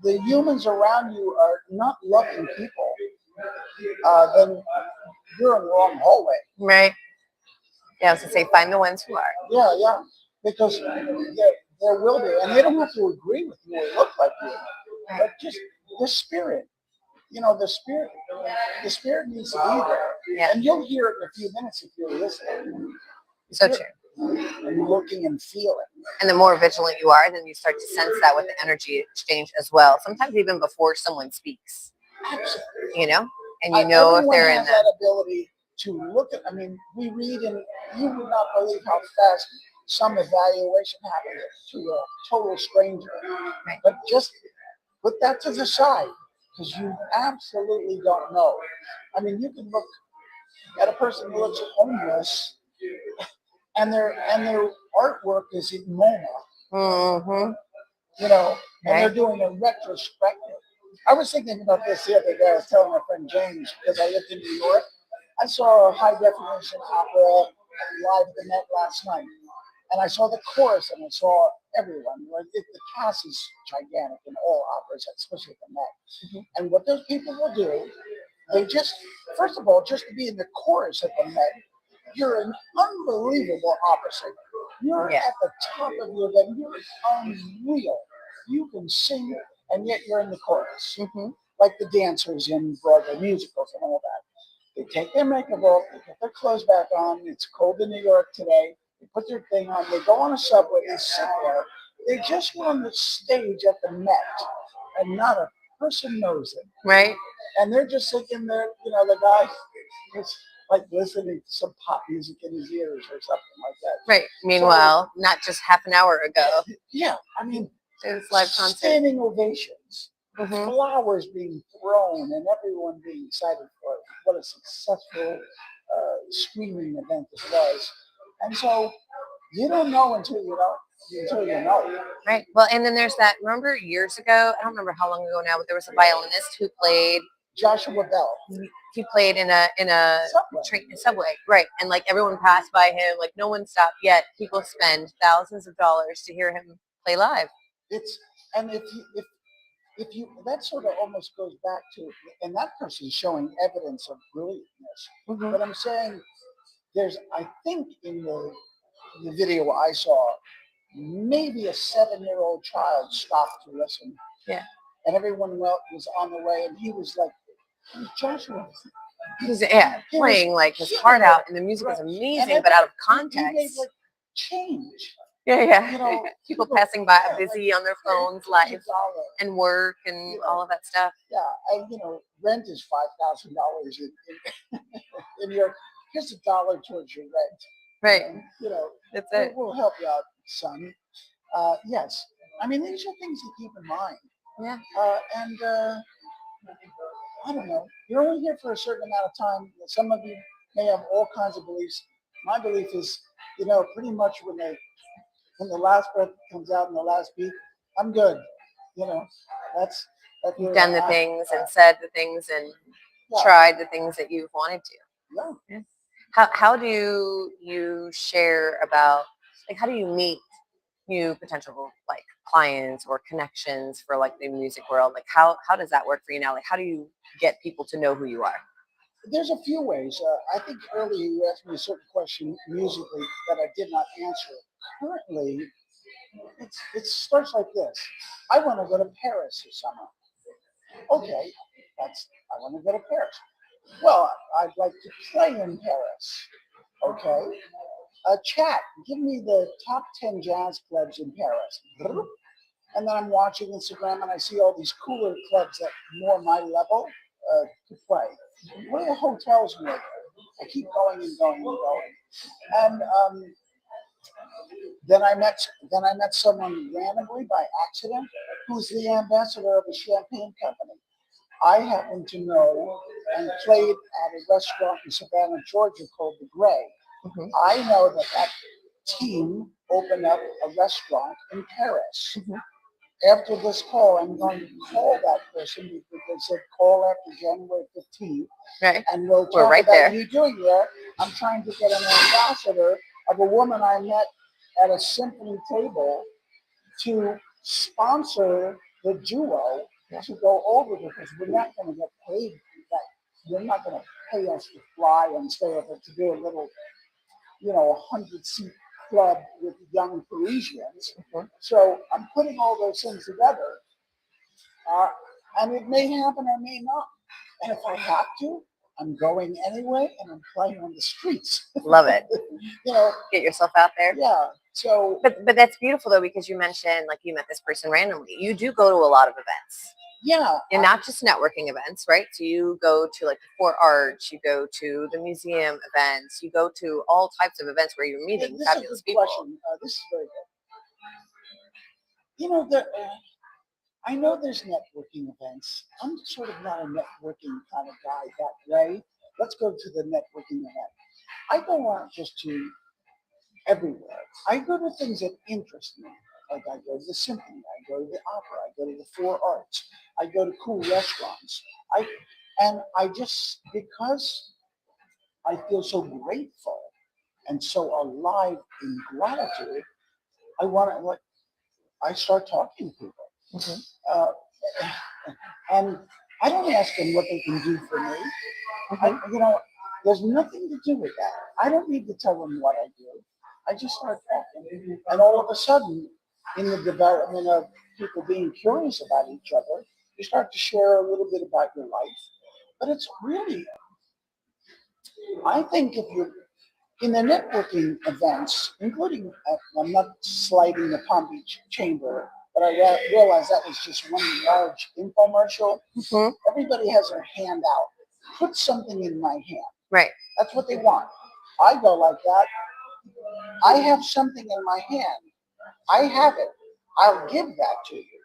the humans around you are not loving people, then you're in the wrong hallway. Right. Yeah, I was gonna say, find the ones who are. Yeah, because there will be, and they don't have to agree with you or look like you, but just the spirit. The spirit needs to be there, and you'll hear it in a few minutes if you're listening. So true. And looking and feeling. And the more vigilant you are, then you start to sense that with the energy exchange as well. Sometimes even before someone speaks. Absolutely. And if they're in that ability to look at. I mean, we read, and you would not believe how fast some evaluation happens to a total stranger. Right. But just put that to the side because you absolutely don't know. I mean, you can look at a person who looks homeless, and their artwork is in MoMA. Mm-hmm. And they're doing a retrospective. I was thinking about this the other day. I was telling my friend James, because I lived in New York. I saw a high definition opera live at the Met last night. And I saw the chorus and I saw everyone. The cast is gigantic in all operas, especially at the Met. Mm-hmm. And what those people will do, they just, first of all, just to be in the chorus at the Met, you're an unbelievable opera singer. You're at the top of your game. You're unreal. You can sing, and yet you're in the chorus. Mm-hmm. Like the dancers in Broadway musicals and all that. They take their makeup off, they put their clothes back on. It's cold in New York today. They put their thing on. They go on a subway. They sit there. They just were on the stage at the Met, and not a person knows it. Right. And they're just sitting there, the guy is like listening to some pop music in his ears or something like that. Right. Meanwhile, not just half an hour ago. Yeah. I mean, it was live concert. Standing ovations, flowers being thrown, and everyone being excited for it. What a successful screaming event this was. And so you don't know until you know. Right. Well, and then there's that, remember years ago, I don't remember how long ago now, but there was a violinist who played Joshua Bell. He played in a subway, right? And like everyone passed by him, like no one stopped. Yet people spend thousands of dollars to hear him play live. And if you that sort of almost goes back to, and that person is showing evidence of brilliantness. Mm-hmm. But I'm saying I think in the video I saw, maybe a 7-year-old child stopped to listen Yeah. And everyone was on the way, and he was like, Joshua. He's He playing was like his killing heart out, it. and the music is Right. amazing, And but out of he made context. like change. Yeah. You know, People passing by, yeah, busy like, on their phones, here's life a dollar. and work and You know. all of that stuff. Yeah, and rent is $5,000 in New York. Here's $1 towards your rent. Right. And, That's it. we'll help you out, son. Yes. I mean, these are things to keep in mind. Yeah. And I don't know. You're only here for a certain amount of time. Some of you may have all kinds of beliefs. My belief is, pretty much when the last breath comes out in the last beat, I'm good. That's You've done the things and said the things and tried the things that you've wanted to. Yeah. How do you share about, like, how do you meet new potential like clients or connections for like the music world? Like how does that work for you now? Like how do you get people to know who you are? There's a few ways. I think earlier you asked me a certain question musically that I did not answer. Currently, it starts like this. I want to go to Paris this summer. Okay, I want to go to Paris. Well, I'd like to play in Paris. Okay. Chat. Give me the top 10 jazz clubs in Paris. And then I'm watching Instagram and I see all these cooler clubs that more my level to play. What are the hotels near there? I keep going and going and going. And then I met someone randomly by accident who's the ambassador of a champagne company. I happen to know and played at a restaurant in Savannah, Georgia called The Gray. Mm-hmm. I know that team opened up a restaurant in Paris. Mm-hmm. After this call, I'm going to call that person because they said call after January 15th. Right. And we'll talk right about there. what you're doing there. I'm trying to get an ambassador of a woman I met at a symphony table to sponsor the duo to go over because we're not going to get paid that. They're not going to pay us to fly and stay over to do a little, 100-seat club with young Parisians. Mm-hmm. So I'm putting all those things together, and it may happen or may not. And if I have to, I'm going anyway, and I'm playing on the streets. Love it. Get yourself out there. Yeah. So, but that's beautiful though, because you mentioned like you met this person randomly. You do go to a lot of events. Yeah. And not just networking events, right? So you go to like the Four Arts, you go to the museum events, you go to all types of events where you're meeting fabulous people. This is very good. I know there's networking events. I'm sort of not a networking kind of guy that way. Let's go to the networking event. I go out just to everywhere. I go to things that interest me. Like I go to the symphony, I go to the opera, I go to the Four Arts, I go to cool restaurants. Because I feel so grateful and so alive in gratitude, I start talking to people. Mm-hmm. And I don't ask them what they can do for me. Mm-hmm. There's nothing to do with that. I don't need to tell them what I do. I just start talking. And all of a sudden, in the development of people being curious about each other, you start to share a little bit about your life. But it's really, I think if you're in the networking events, including, I'm not slighting the Palm Beach Chamber, but I realized that was just one large infomercial. Mm-hmm. Everybody has their hand out. Put something in my hand. Right. That's what they want. I go like that. I have something in my hand. I have it. I'll give that to you.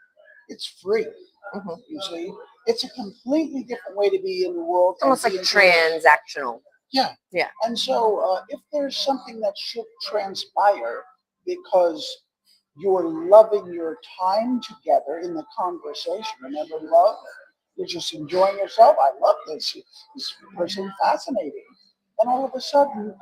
It's free. Mm-hmm. You see, it's a completely different way to be in the world. Almost like transactional. Yeah. Yeah. And so if there's something that should transpire because you're loving your time together in the conversation, remember love? You're just enjoying yourself. I love this person, fascinating. And all of a sudden,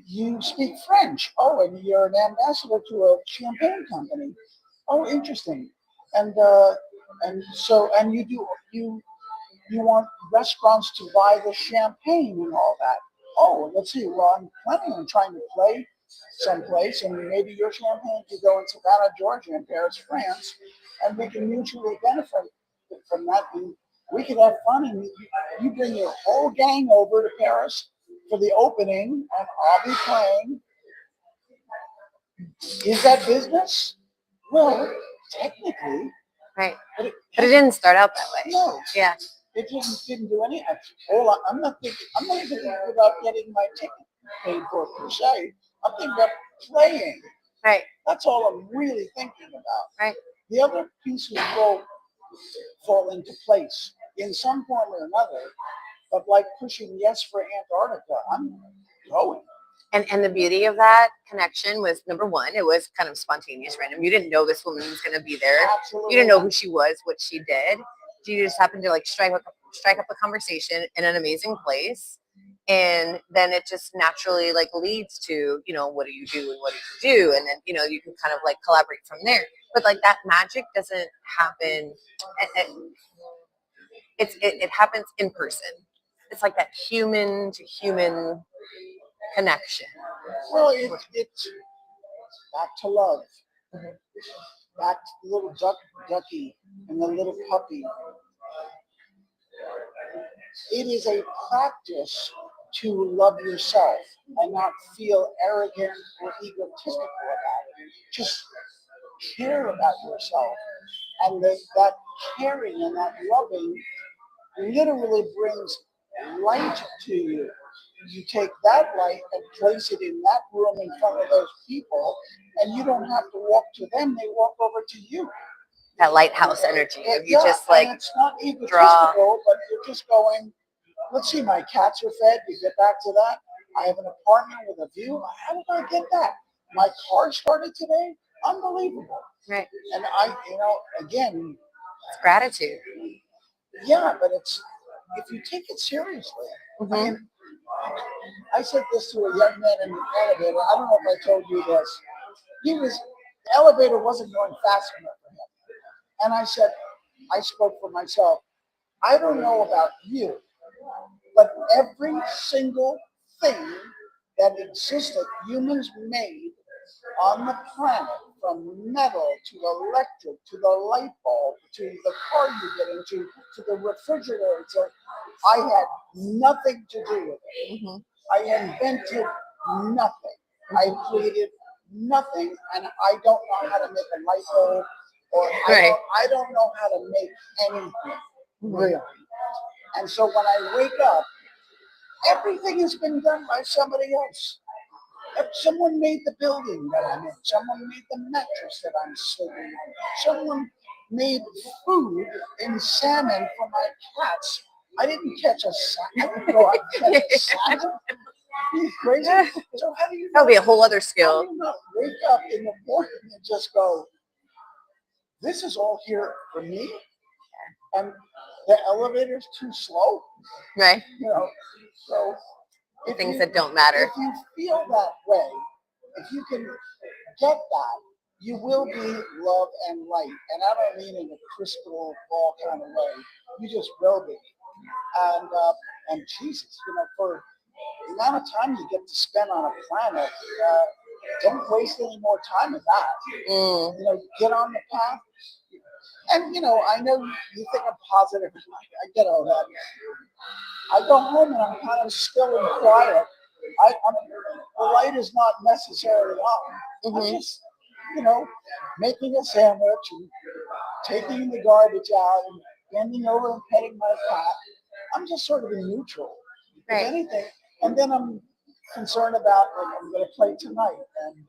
you speak French. Oh, and you're an ambassador to a champagne company. Oh, interesting. And you want restaurants to buy the champagne and all that. Oh, let's see. Well, I'm planning on trying to play someplace, and maybe your champagne could go in Savannah, Georgia, and Paris, France, and we can mutually benefit from that. And we could have fun, and you bring your whole gang over to Paris for the opening, and I'll be playing. Is that business? Well, technically, Right. but But it didn't start out that way. no, Yeah. it didn't do any. I'm not even thinking about getting my ticket paid for per se. I'm thinking about playing. Right. That's all I'm really thinking about. Right. The other pieces will fall into place in some form or another. But like pushing yes for Antarctica, I'm going. And the beauty of that connection was, number one, it was kind of spontaneous, random. You didn't know this woman was going to be there. Absolutely. You didn't know who she was, what she did. You just happened to like strike up a conversation in an amazing place, and then it just naturally like leads to, you know, what do you do and what do you do, and then, you know, you can kind of like collaborate from there. But like that magic doesn't happen. It happens in person. It's like that human to human connection. Well, it's back to love. Back to the little ducky and the little puppy. It is a practice to love yourself and not feel arrogant or egotistical about it. Just care about yourself. And that caring and that loving literally brings light to you. You take that light and place it in that room in front of those people, and you don't have to walk to them, they walk over to you. That lighthouse energy. You Yeah, just like, and it's not egotistical, draw. but you're just going, let's see, my cats are fed, you get back to that. I have an apartment with a view. How did I get that? My car started today? Unbelievable. Right. And again, It's gratitude. yeah, but it's, if you take it seriously, Mm-hmm. I mean, I said this to a young man in the elevator. I don't know if I told you this. The elevator wasn't going fast enough for him. And I said, I spoke for myself. I don't know about you, but every single thing that existed, humans made on the planet, from metal to electric to the light bulb to the car you get into to the refrigerator, I had nothing to do with it. Mm-hmm. I invented nothing. I created nothing, and I don't know how to make a light bulb, or Right. I don't know how to make anything, really. And so when I wake up, everything has been done by somebody else. Someone made the building that I'm in. Someone made the mattress that I'm sleeping on. Someone made food in salmon for my cats. I didn't catch a salmon. I didn't go out and catch a salmon. Are you crazy? So how do you? That would be a whole other How skill. do you not wake up in the morning and just go, this is all here for me? And the elevator's too slow? Right. You know, so Things that don't matter. if you feel that way, if you can get that, you will be love and light. And I don't mean in a crystal ball kind of way. You just will be. And Jesus, for the amount of time you get to spend on a planet, don't waste any more time with that. Get on the path. And I know you think I'm positive. I get all that. I go home and I'm kind of still and quiet. The light is not necessarily on. Mm-hmm. I'm just, making a sandwich and taking the garbage out and bending over and petting my cat. I'm just sort of in neutral, if anything. And then I'm concerned about what I'm going to play tonight. And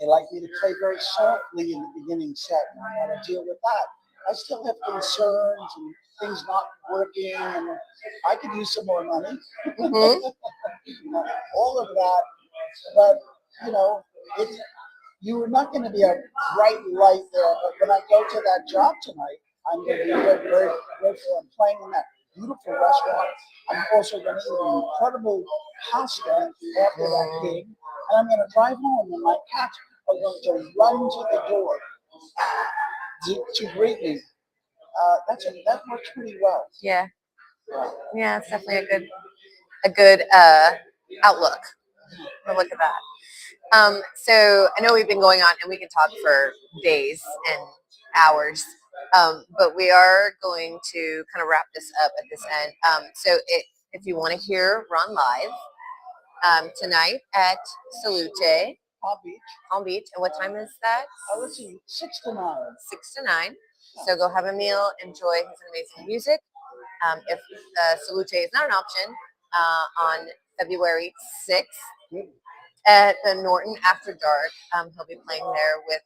they like me to play very softly in the beginning set, and I want to deal with that. I still have concerns and things not working, and I could use some more money. Mm-hmm. All of that, but you were not going to be a bright light there. But when I go to that job tonight, I'm going to be very, very grateful. I'm playing in that beautiful restaurant. I'm also going to eat an incredible pasta after that gig, and I'm going to drive home, and my cats are going to run to the door to greet me. That works pretty well. Yeah. Yeah, it's definitely a good outlook. But look at that. So I know we've been going on, and we can talk for days and hours. But we are going to kind of wrap this up at this end. If you want to hear Ron live tonight at Salute, Palm Beach. Palm Beach, and what time is that? Let's see, 6 to 9. 6 to 9. So go have a meal, enjoy his amazing music. If Salute is not an option, on February 6th at the Norton After Dark, he'll be playing there with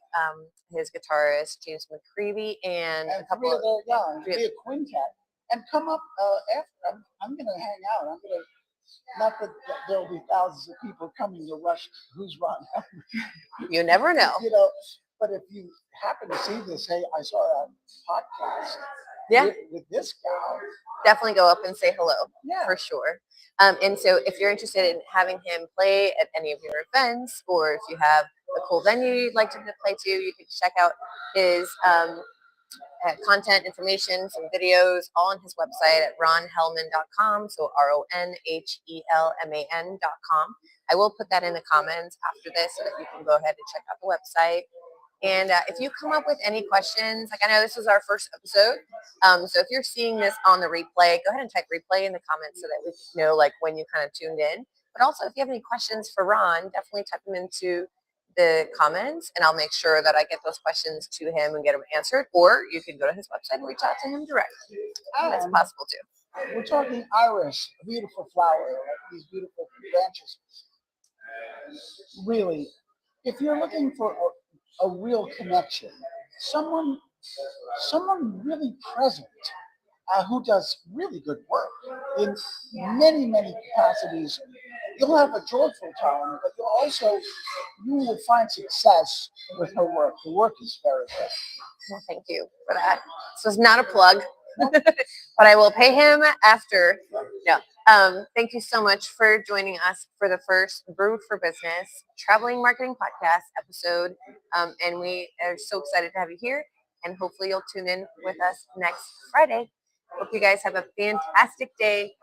his guitarist James McCreevy and a couple of be a quintet, and come up after. I'm going to hang out. I'm going to. Not that there'll be thousands of people coming to rush. Who's Ron Helman? You never know. But if you happen to see this, hey, I saw a podcast with this guy. Definitely go up and say hello, for Yeah. sure. And so if you're interested in having him play at any of your events, or if you have a cool venue you'd like him to play to, you can check out his content, information, some videos, all on his website at ronhelman.com. So RONHELMAN.com. I will put that in the comments after this so that you can go ahead and check out the website. And if you come up with any questions, like I know this was our first episode. So if you're seeing this on the replay, go ahead and type replay in the comments so that we know like when you kind of tuned in. But also if you have any questions for Ron, definitely type them into the comments and I'll make sure that I get those questions to him and get them answered. Or you can go to his website and reach out to him directly. That's possible too. We're talking iris, a beautiful flower, like these beautiful branches. Really, if you're looking for a real connection, someone really present who does really good work in many, many capacities. You'll have a joyful time, but you will find success with her work. The work is very good. Well, thank you for that. This was not a plug, but I will pay him after. No. Thank you so much for joining us for the first Brewed for Business Traveling Marketing Podcast episode. And we are so excited to have you here. And hopefully you'll tune in with us next Friday. Hope you guys have a fantastic day.